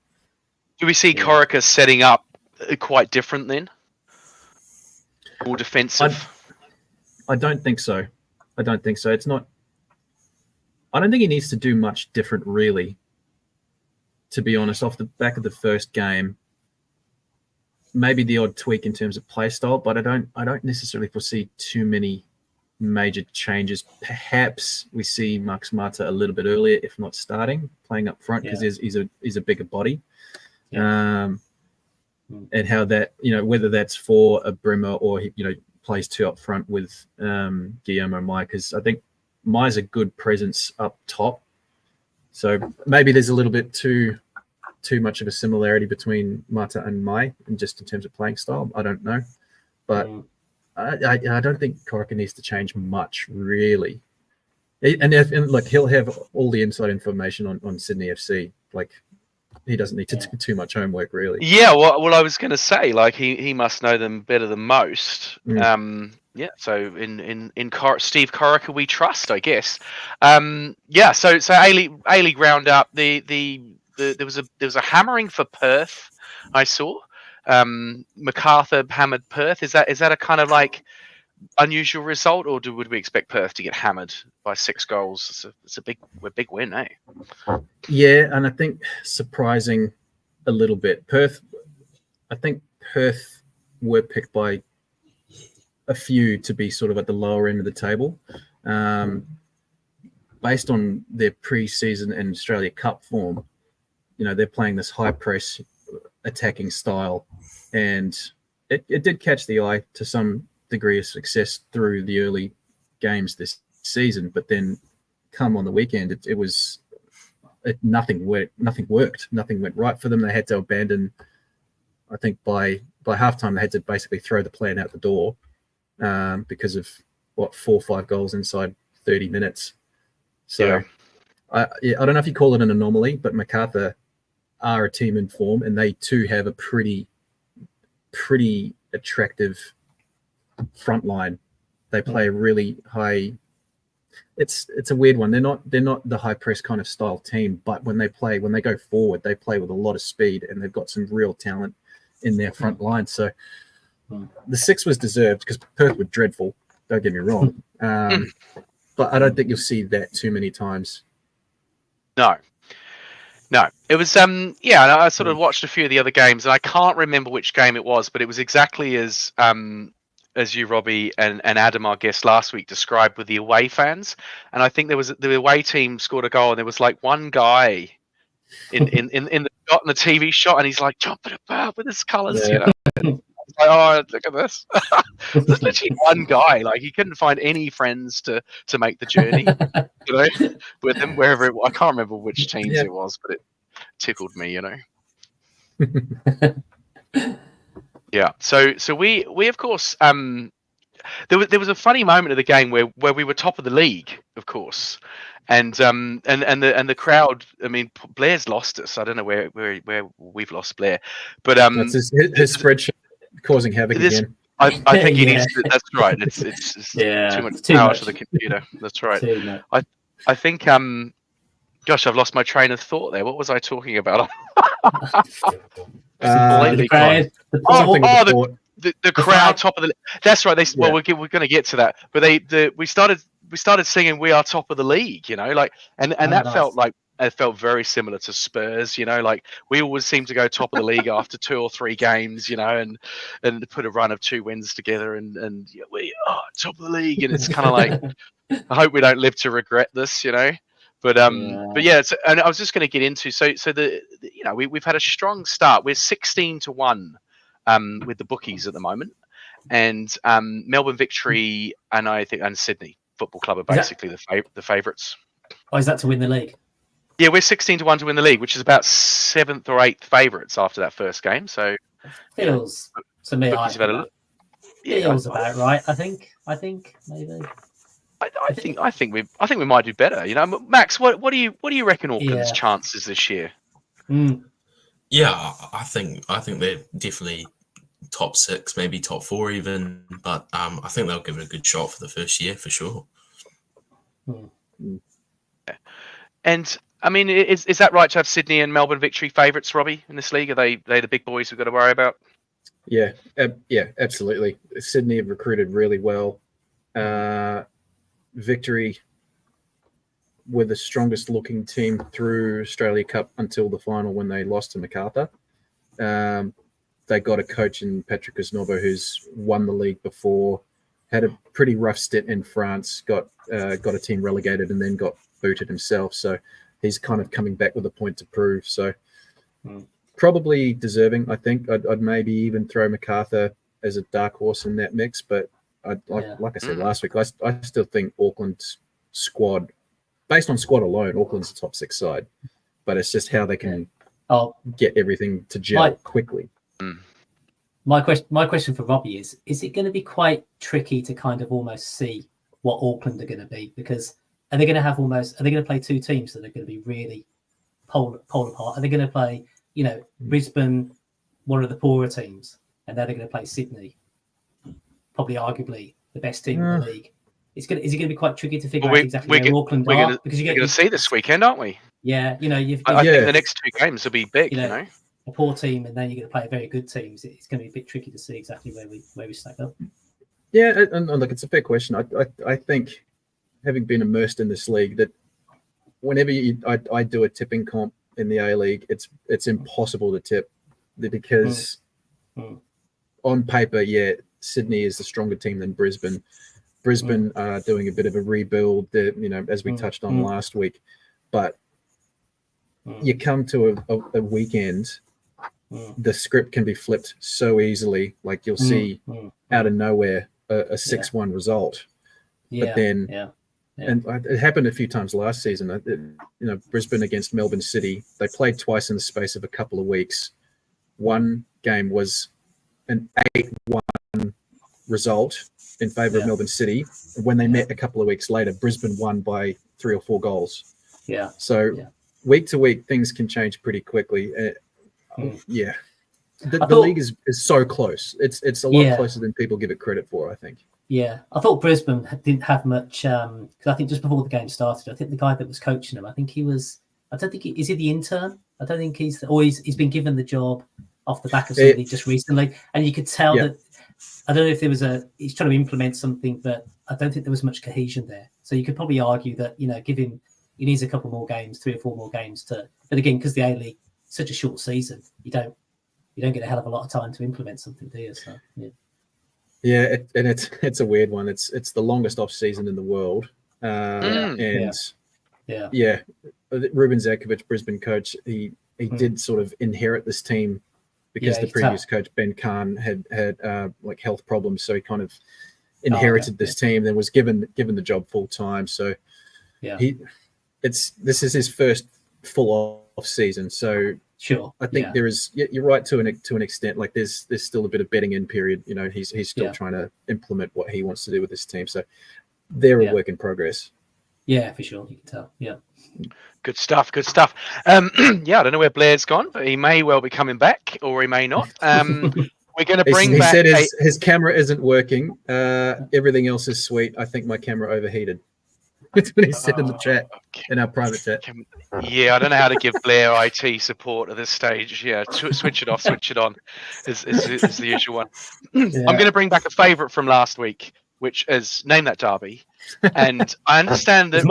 Do we see Corica setting up quite different then? More defensive? I don't think so. It's not. I don't think he needs to do much different, really. To be honest, off the back of the first game, maybe the odd tweak in terms of play style, but I don't necessarily foresee too many major changes. Perhaps we see Max Mata a little bit earlier, if not starting, playing up front because he's a bigger body. And how that, whether that's for a Brimmer or plays 2 up front with Guillermo Mai, because I think Mai's a good presence up top. So maybe there's a little bit too much of a similarity between Mata and Mai, and just in terms of playing style. I don't know, but I don't think Corica needs to change much, really. And look, he'll have all the inside information on Sydney FC. Like, he doesn't need to do too much homework, really. Yeah, well, I was going to say, like, he must know them better than most. So in Steve Corica we trust, I guess. So A-League roundup. There was a hammering for Perth. I saw MacArthur hammered Perth. Is that a kind of like unusual result, or would we expect Perth to get hammered by 6 goals? It's a big win, eh? Yeah, and I think surprising a little bit. I think Perth were picked by a few to be sort of at the lower end of the table. Based on their pre-season and Australia Cup form, they're playing this high press attacking style, and it did catch the eye to some degree of success through the early games this season. But then come on the weekend, nothing worked. Nothing went right for them. They had to abandon. I think by halftime they had to basically throw the plan out the door because of 4 or 5 goals inside 30 minutes. So I don't know if you call it an anomaly, but Macarthur are a team in form, and they too have a pretty attractive front line. They play a really high. It's a weird one. They're not the high press kind of style team, but when they go forward, they play with a lot of speed, and they've got some real talent in their front line. So the 6 was deserved because Perth were dreadful. Don't get me wrong, but I don't think you'll see that too many times. No, it was I sort of watched a few of the other games, and I can't remember which game it was, but it was exactly as you, Robbie, and Adam, our guest last week, described with the away fans. And I think the away team scored a goal, and there was like one guy in the shot, in the TV shot, and he's like jumping about with his colours, Like, oh, look at this. There's literally one guy, like he couldn't find any friends to make the journey, with him wherever it was. I can't remember which teams it was, but it tickled me, Yeah. So we of course there was a funny moment of the game where we were top of the league, of course. And the crowd, I mean, Blair's lost us. I don't know where we've lost Blair. But that's his spreadsheet causing havoc again. I think he needs to, that's right. It's too much power to the computer. That's right. I think gosh, I've lost my train of thought there. What was I talking about? The crowd top of the. That's right. Well, we're going to get to that. But we started singing "We Are Top of the League," and that nice. It felt very similar to Spurs. Like we always seem to go top of the league after 2 or 3 games, and put a run of 2 wins together, and we are top of the league, and it's kind of like I hope we don't live to regret this, But and I was just going to get into so we've had a strong start. We're 16-1 with the bookies at the moment, and Melbourne Victory and Sydney Football Club are basically the favourites. Oh, is that to win the league? Yeah, we're 16-1 to win the league, which is about 7th or 8th favourites after that first game. So feels to me feels about right. I think maybe. I think we might do better. Max, what do you reckon Auckland's chances this year? Yeah, I think they're definitely top 6, maybe top 4 even. But I think they'll give it a good shot for the first year for sure. And I mean, is that right to have Sydney and Melbourne Victory favourites, Robbie, in this league? Are they the big boys we've got to worry about? Yeah, absolutely. Sydney have recruited really well. Victory were the strongest looking team through Australia Cup until the final when they lost to Macarthur. They got a coach in Patrick Osnobo who's won the league before, had a pretty rough stint in France, got a team relegated and then got booted himself. So he's kind of coming back with a point to prove. So probably deserving, I think. I'd maybe even throw Macarthur as a dark horse in that mix, but like I said last week, I still think Auckland's squad, based on squad alone, Auckland's the top 6 side. But it's just how they can get everything to gel quickly. My question for Robbie is it going to be quite tricky to kind of almost see what Auckland are going to be? Because are they going to play 2 teams that are going to be really pole apart? Are they going to play, Brisbane, one of the poorer teams, and then they're going to play Sydney, probably arguably the best team in the league? Is it going to be quite tricky to figure out exactly where Auckland are? Because we're going to see this weekend, aren't we? Yeah, I think the next 2 games will be big. A poor team, and then you're going to play a very good team. It's going to be a bit tricky to see exactly where we stack up. Yeah, and look, it's a fair question. I think, having been immersed in this league, that whenever I do a tipping comp in the A League, it's impossible to tip because on paper, yeah, Sydney is the stronger team than Brisbane. Brisbane are doing a bit of a rebuild, as we touched on last week. But you come to a weekend, the script can be flipped so easily. Like you'll see out of nowhere a 6-1 result. But then, and it happened a few times last season. Brisbane against Melbourne City, they played twice in the space of a couple of weeks. One game was an 8-1 result in favour of Melbourne City. When they met a couple of weeks later, Brisbane won by 3 or 4 goals. Yeah. So week to week, things can change pretty quickly. Yeah. The league is so close. It's a lot closer than people give it credit for, I think. Yeah. I thought Brisbane didn't have much, because I think just before the game started, I think the guy that was coaching them, is he the intern? I don't think he's been given the job off the back of something just recently. And you could tell that, I don't know if there was he's trying to implement something, but I don't think there was much cohesion there. So you could probably argue that, give him, he needs a couple more games, 3 or 4 more games but again, because the A-League, such a short season, you don't get a hell of a lot of time to implement something, do you? So, yeah, and it's a weird one. It's the longest off season in the world. Ruben Zakovic, Brisbane coach, he did sort of inherit this team because the previous coach Ben Kahn had like health problems, so he kind of inherited this team, then was given the job full time. So this is his first full off season. So sure, I think there is. You're right to an extent. Like there's still a bit of betting in period. He's still trying to implement what he wants to do with this team. So they're a work in progress. Yeah, for sure. You can tell. Yeah. Good stuff. I don't know where Blair's gone, but he may well be coming back, or he may not. We're going to bring back. He said his camera isn't working. Everything else is sweet. I think my camera overheated. That's what he said in the chat, in our private chat. I don't know how to give Blair IT support at this stage. Yeah, switch it off, switch it on is the usual one. I'm going to bring back a favourite from last week, which is Name That Derby. And I understand that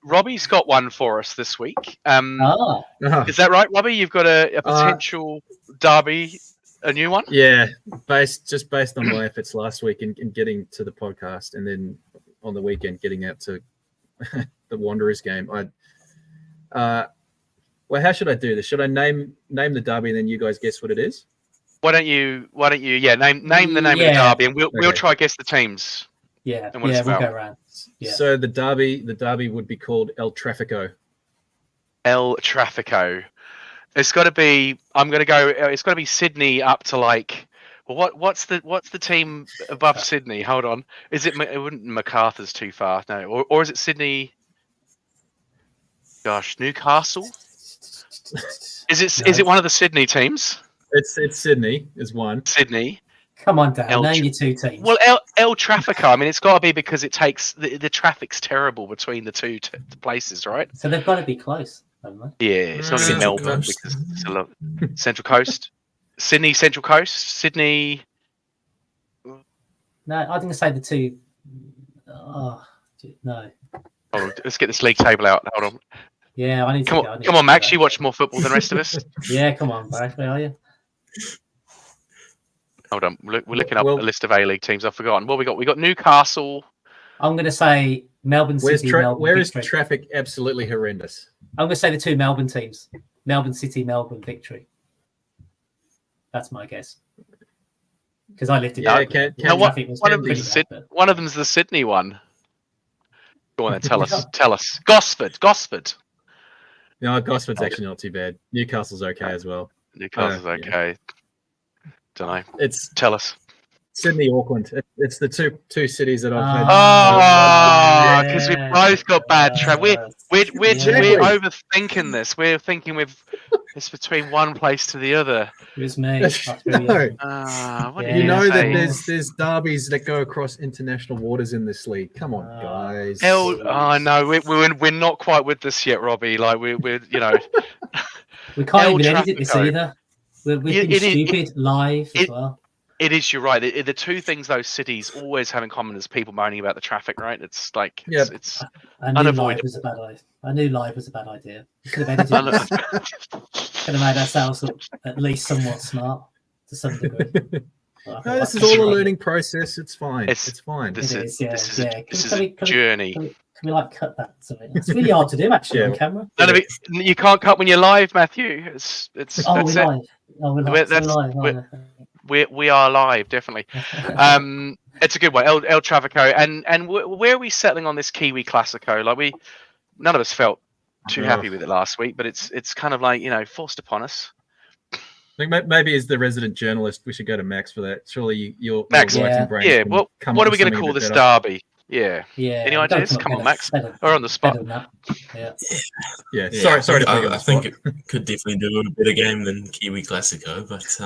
Robbie's got one for us this week. Is that right, Robbie? You've got a potential derby, a new one? Yeah, based on my efforts last week in getting to the podcast, and then on the weekend getting out to the Wanderers game. How should I do this? Should I name the derby and then you guys guess what it is? Why don't you name the name of the derby, and we'll try guess the teams. Yeah, we'll go around. Yeah. So the derby would be called El Tráfico. El Tráfico. It's got to be. I'm going to go. It's got to be Sydney up to like. Well, what's the team above Sydney? Hold on. Is it? It wouldn't. MacArthur's too far. No. Or is it Sydney? Gosh, Newcastle. Is it one of the Sydney teams? It's Sydney is one. Sydney. Come on, Dan. Name your 2 teams. Well, El Tráfico. I mean, it's got to be because it takes the traffic's terrible between the two places, right? So they've got to be close, haven't they? Yeah, it's not going to be Melbourne because it's a lot. Central Coast, Sydney, Central Coast, Sydney. No, I didn't say the 2. Oh no. Hold on, let's get this league table out. Hold on. Yeah, I need to. Come on, Max. You watch more football than the rest of us. Yeah, come on, Brad. Where are you? Hold on, we're looking up a list of A-League teams. I've forgotten. What we got? We got Newcastle. I'm going to say Melbourne City. Where is traffic absolutely horrendous? I'm going to say the 2 Melbourne teams: Melbourne City, Melbourne Victory. That's my guess. Because I lived in. One of them's the Sydney one. Go on, then, tell us. Gosford. No, Gosford's actually not too bad. Newcastle's okay as well. Newcastle's okay. Don't know. Tell us. Sydney, Auckland. It's the two cities that I've had. Because we've both got bad traffic. We're overthinking this. We're thinking it's between one place to the other. It was me. That there's derbies that go across international waters in this league. Come on, guys. No, we're not quite with this yet, Robbie. Like we're we can't even edit this either. We've been stupid live as well. It is. You're right. The two things those cities always have in common is people moaning about the traffic. Right? It's like it's I knew unavoidable. live was a bad idea. I knew live was a bad idea. We could have edited this. Could have made ourselves look at least somewhat smart to some degree. No, this is all a learning process. It's fine. It's fine. This It is is, this is a journey. Can we like cut that? Something? It's really hard to do actually on camera. None of it, you can't cut when you're live, Matthew. It's Oh, that's we're it. live. Oh, we're live. That's- We're live. We are live, definitely. It's a good one, El Travico, and where are we settling on this Kiwi Classico? Like none of us felt too happy with it last week, but it's kind of like forced upon us. I think maybe as the resident journalist, we should go to Max for that. Surely your Max, writing brain. Yeah, can well, come what up are we with going to something a call bit this better. derby? Yeah. Yeah. Any ideas? Come on, Max. Or on the spot. Yeah. Yeah. Yeah, Sorry to put you on I the think spot. it could definitely do a better game than Kiwi Classico, but it's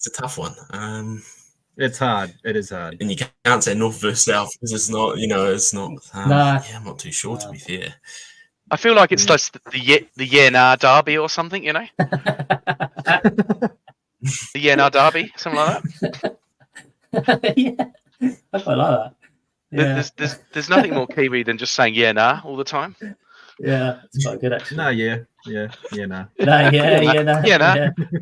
a tough one. It's hard. It is hard. And you can't say North versus South because it's not. It's not. Nah. Yeah, I'm not too sure to be fair. I feel like it's just the yeah-nah derby or something, The yeah-nah derby, something like that. Yeah. I quite like that. Yeah. There's nothing more Kiwi than just saying yeah-nah all the time. Yeah. It's quite good actually. No, yeah. No. No, yeah, no.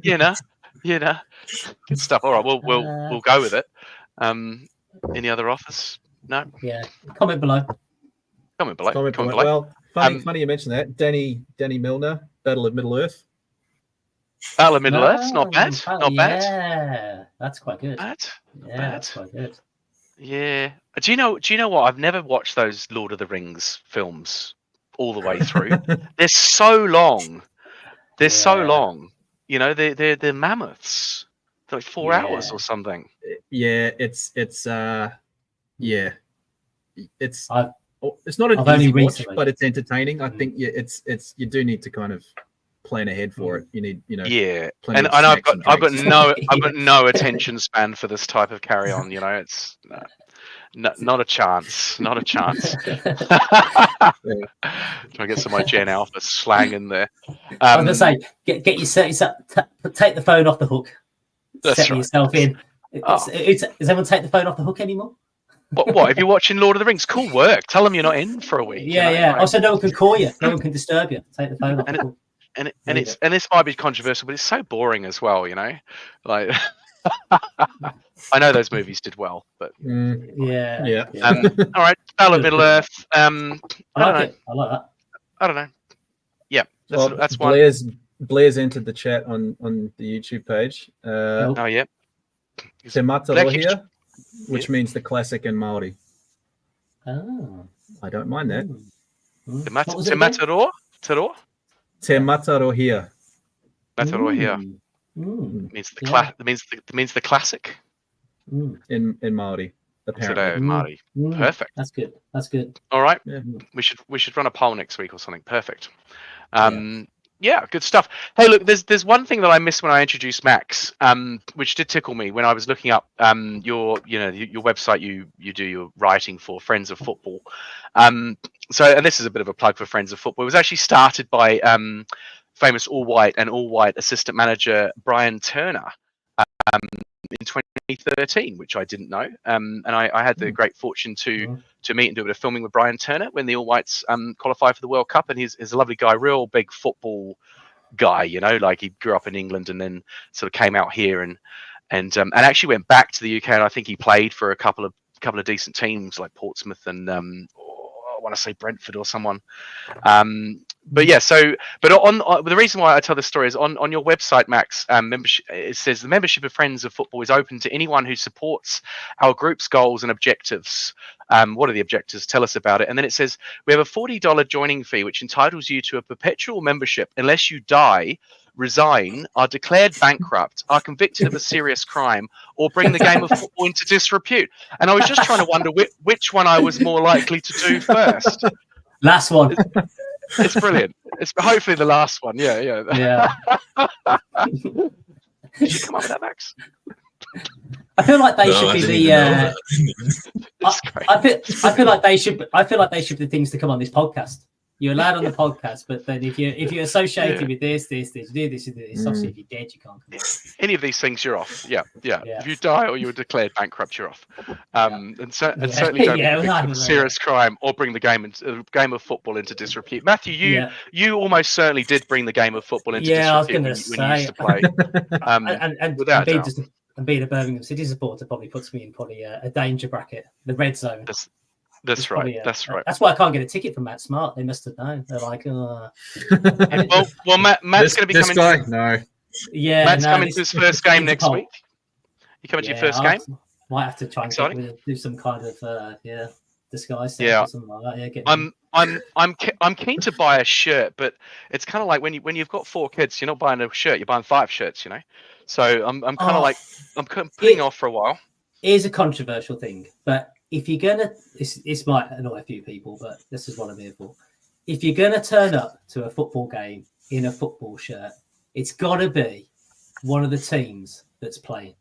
Yeah-nah. Good stuff. All right, we'll go with it. Any other offers? No. Yeah. Comment below. Comment below. Comment below. Well, funny you mentioned that. Danny Milner, Battle of Middle Earth. Battle of Middle Earth, not bad. Not bad. Yeah, that's quite good. Bad. Yeah, that's quite good. Yeah. Do you know what? I've never watched those Lord of the Rings films all the way through. They're so long. They're so long. They're mammoths. They're like 4 hours or something. Yeah, it's not an I've easy only watch, recently. but it's entertaining. I think it's you do need to kind of plan ahead for it. You need Yeah, plenty and of I've snacks got and I've got no attention span for this type of carry on. It's not a chance. Not a chance. Trying to get some of my Gen Alpha slang in there. I was gonna say, get your settings up. Take the phone off the hook. That's Set right. yourself in. Does everyone take the phone off the hook anymore? What? If you're watching Lord of the Rings, cool work. Tell them you're not in for a week. Yeah. Like, Also, no one can call you. No one can disturb you. Take the phone off the hook. and this might be controversial, but it's so boring as well. Like I know those movies did well, but Yeah. all right, Battle of Middle Earth. I I like that. don't know. Yeah, that's one. Blair's entered the chat on the YouTube page. Oh yeah, Te Mata Blair Rohia, which means the classic in Māori. Oh. I don't mind that. Te What was it again? Mataroa? Te Mata Rohia. Mataroa means the classic. In Māori, apparently. Today, Māori. Perfect. That's good. That's good. All right. Yeah. We should run a poll next week or something. Perfect. Yeah, good stuff. Hey, look, there's one thing that I missed when I introduced Max, which did tickle me when I was looking up your website. You do your writing for Friends of Football. And this is a bit of a plug for Friends of Football. It was actually started by famous all white assistant manager Brian Turner in 2013, which I didn't know. And I had the great fortune to meet and do a bit of filming with Brian Turner when the All Whites qualified for the World Cup. And he's a lovely guy, real big football guy, like he grew up in England and then sort of came out here and actually went back to the UK. And I think he played for a couple of decent teams like Portsmouth and I want to say Brentford or someone. But the reason why I tell this story is on your website, Max, membership, it says the membership of Friends of Football is open to anyone who supports our group's goals and objectives. What are the objectives? Tell us about it. And then it says we have a $40 joining fee, which entitles you to a perpetual membership unless you die, resign, are declared bankrupt, are convicted of a serious crime, or bring the game of football into disrepute. And I was just trying to wonder which one I was more likely to do first. Last one. It's brilliant. It's hopefully the last one. Yeah. Yeah. Did you come up with that, Max? I feel like they should be the. It's great. I feel like they should. I feel like they should be the things to come on this podcast. You're allowed on the podcast, but then if you're associated with this, you do this. Obviously, if you're dead, you can't come on. Any of these things, you're off. Yeah. If you die or you're declared bankrupt, you're off. And certainly don't be convicted of a serious crime or bring the game of football into disrepute. Matthew, you almost certainly did bring the game of football into disrepute when you used to play. Without a doubt. And being a Birmingham City supporter probably puts me in a danger bracket, the red zone. That's right. That's why I can't get a ticket from Matt Smart. They must have known. They're like, oh. well, Matt's going to be coming. Guy? No. Yeah, Matt's coming to his first game next week. You coming to your first game? Might have to try and do some kind of disguise thing or something like that. I'm keen to buy a shirt, but it's kind of like when you've got 4 kids, you're not buying a shirt, you're buying 5 shirts, So I'm kind of like I'm putting off for a while. It is a controversial thing, but if you're gonna, this might annoy a few people, but this is what I'm here for. If you're gonna turn up to a football game in a football shirt, it's got to be one of the teams that's playing.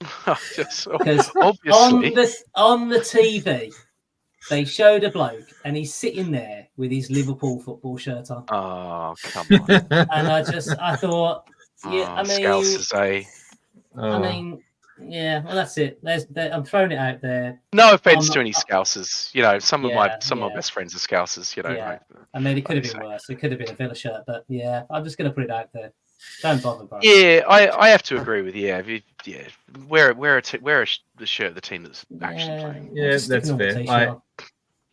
Because obviously, on the TV, they showed a bloke and he's sitting there with his Liverpool football shirt on. Oh, come on! And I thought, Scousers, well, that's it. I'm throwing it out there. No offense to any Scousers. Some of my best friends are Scousers. It could have been worse. It could have been a Villa shirt, but I'm just going to put it out there. Don't bother, bro. Yeah, I have to agree with you. Wear the shirt of the team that's actually playing. Yeah, that's fair.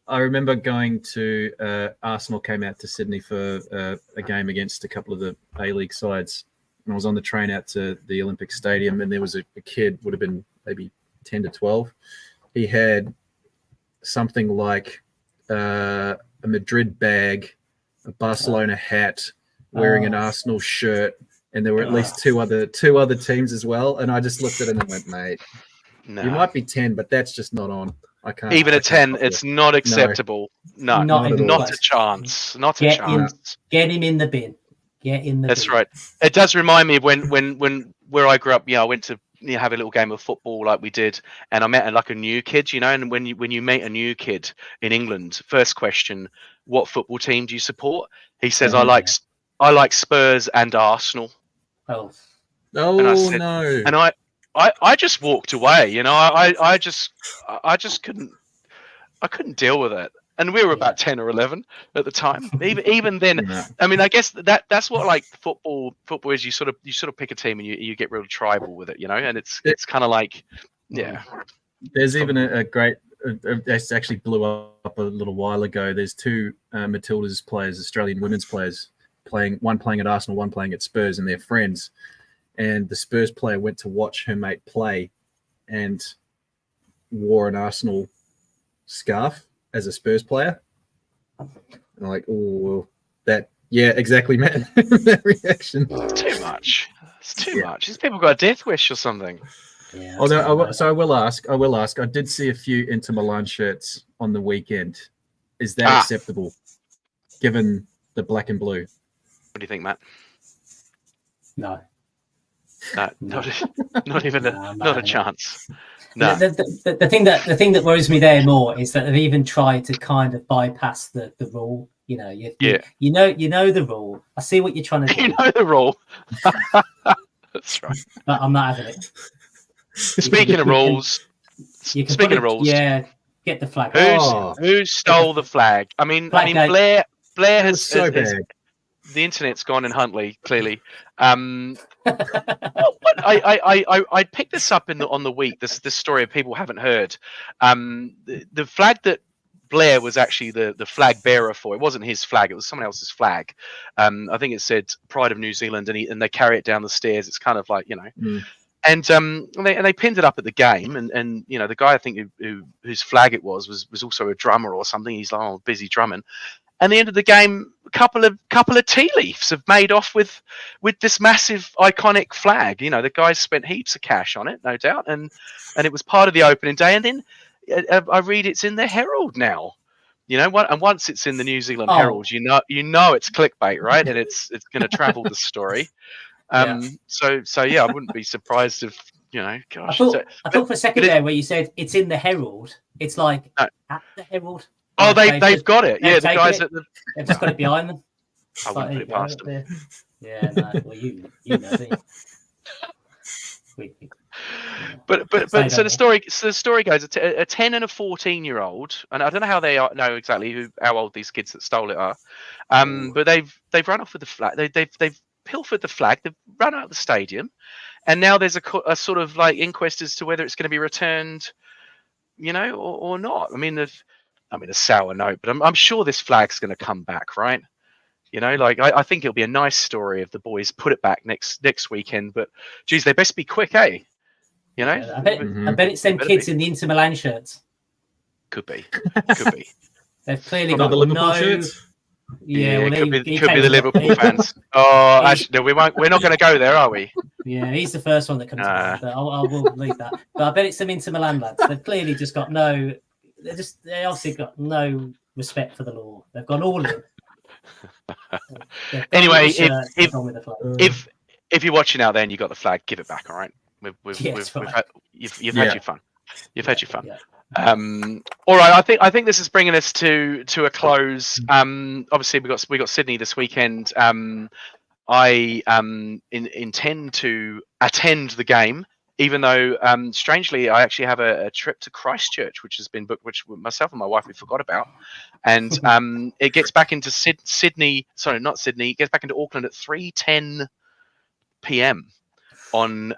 I remember going to Arsenal came out to Sydney for a game against a couple of the A-League sides. And I was on the train out to the Olympic Stadium, and there was a kid, would have been maybe 10 to 12. He had something like a Madrid bag, a Barcelona hat, wearing an Arsenal shirt, and there were at least two other teams as well. And I just looked at him and went, mate, you might be 10, but that's just not on. I can't. Even at 10, it's not acceptable. No, not a chance. Not a chance. Get him in the bin. That's right. It does remind me of when where I grew up. I went to have a little game of football like we did, and I met a new kid. And when you meet a new kid in England, first question, what football team do you support? He says, I like Spurs and Arsenal. Oh, and I said, no! And I just walked away. I just couldn't deal with it. And we were about 10 or 11 at the time. Even then, I guess that's what like football is. You sort of pick a team and you get real tribal with it, and it's kind of like, yeah. There's even a great. This actually blew up a little while ago. There's 2 Matildas players, Australian women's players, one playing at Arsenal, one playing at Spurs, and they're friends. And the Spurs player went to watch her mate play, and wore an Arsenal scarf as a Spurs player. And I'm like, oh, that, yeah, exactly, man. That reaction. It's too much. It's too much. These people got a death wish or something. Yeah. Although, I will ask. I did see a few Inter Milan shirts on the weekend. Is that acceptable, given the black and blue? What do you think, Matt? No. Not even not a chance. No. The thing that worries me there more is that they've even tried to kind of bypass the rule. You know the rule. I see what you're trying to do. You know the rule. That's right. But I'm not having it. Speaking of rules, yeah, get the flag. Who stole the flag? I mean, Blair has so bad. The internet's gone in Huntley, clearly. I picked this up on the week. This story of people haven't heard. The flag that Blair was actually the flag bearer for. It wasn't his flag. It was someone else's flag. I think it said Pride of New Zealand, and they carry it down the stairs. It's kind of like And they pinned it up at the game, and the guy I think whose flag it was also a drummer or something. He's like busy drumming. And the end of the game, a couple of tea leaves have made off with this massive iconic flag. The guys spent heaps of cash on it, no doubt, and it was part of the opening day. And then I read it's in the Herald now. And once it's in the New Zealand Herald, you know it's clickbait, right? And it's going to travel the story. So I wouldn't be surprised if gosh. I thought for a second there where you said it's in the Herald, it's like at the Herald. Oh, Like, they've got it. they've Yeah, the taken guys it. at the. They've just got it behind them. I wouldn't put it past them. Yeah, no. Well, you know, don't you? We- But Say so that, the story goes a 10 and a 14-year-old, and I don't know how they know exactly how old these kids that stole it are. But they've run off with the flag. They've pilfered the flag. They've run out of the stadium, and now there's a sort of like inquest as to whether it's going to be returned, or not. I mean, a sour note, but I'm sure this flag's going to come back, right? Like I think it'll be a nice story if the boys put it back next weekend. But geez, they best be quick, eh? I bet it's them kids in the Inter Milan shirts. Could be. They've clearly Not got the Liverpool no. shirts. Yeah, well, could be he the came with Liverpool it. fans. Oh, actually, no, we won't. We're not going to go there, are we? Yeah, he's the first one that comes to mind, but I will leave that. But I bet it's some Inter Milan lads. They've clearly just got no. They obviously got no respect for the law. They've gone all in. Anyway, if you're watching out there and you got the flag, give it back. All right. You've had your fun. You've had your fun. Yeah. All right. I think this is bringing us to a close. Obviously we got Sydney this weekend. I intend to attend the game, even though strangely I actually have a trip to Christchurch, which has been booked, which myself and my wife we forgot about, and it gets back into Sydney. Sorry, not Sydney. It gets back into Auckland at 3:10 p.m. on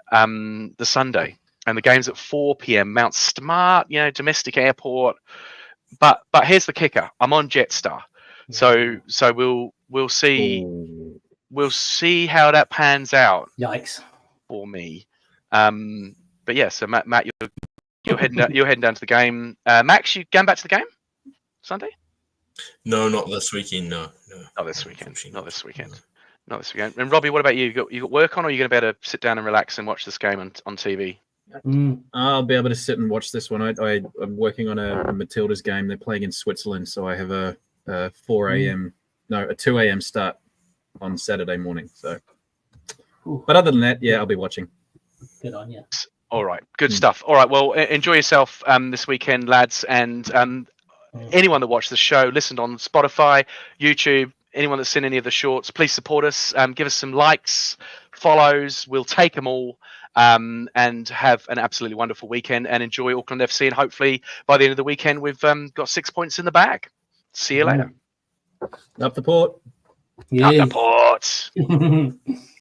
the Sunday, and the game's at 4 p.m. Mount Smart, domestic airport. But here's the kicker: I'm on Jetstar, so we'll see. Ooh. We'll see how that pans out. Yikes! For me, but yeah. So Matt, you're heading down to the game. Max, you going back to the game Sunday? No, not this weekend. No. Not this weekend. Not this weekend. And Robbie, what about you? You got work on, or are you going to be able to sit down and relax and watch this game on TV? I'll be able to sit and watch this one. I'm working on a Matildas game. They're playing in Switzerland, so I have a 4 a.m. No, a 2 a.m. start on Saturday morning. So, but other than that, yeah, I'll be watching. Good on you. All right, good stuff. All right, well, enjoy yourself this weekend, lads, and anyone that watched the show, listened on Spotify, YouTube, anyone that's seen any of the shorts, please support us. Give us some likes, follows. We'll take them all. And have an absolutely wonderful weekend and enjoy Auckland FC. And hopefully by the end of the weekend, we've got 6 points in the bag. See you later. Up the port. Yeah. Up the port.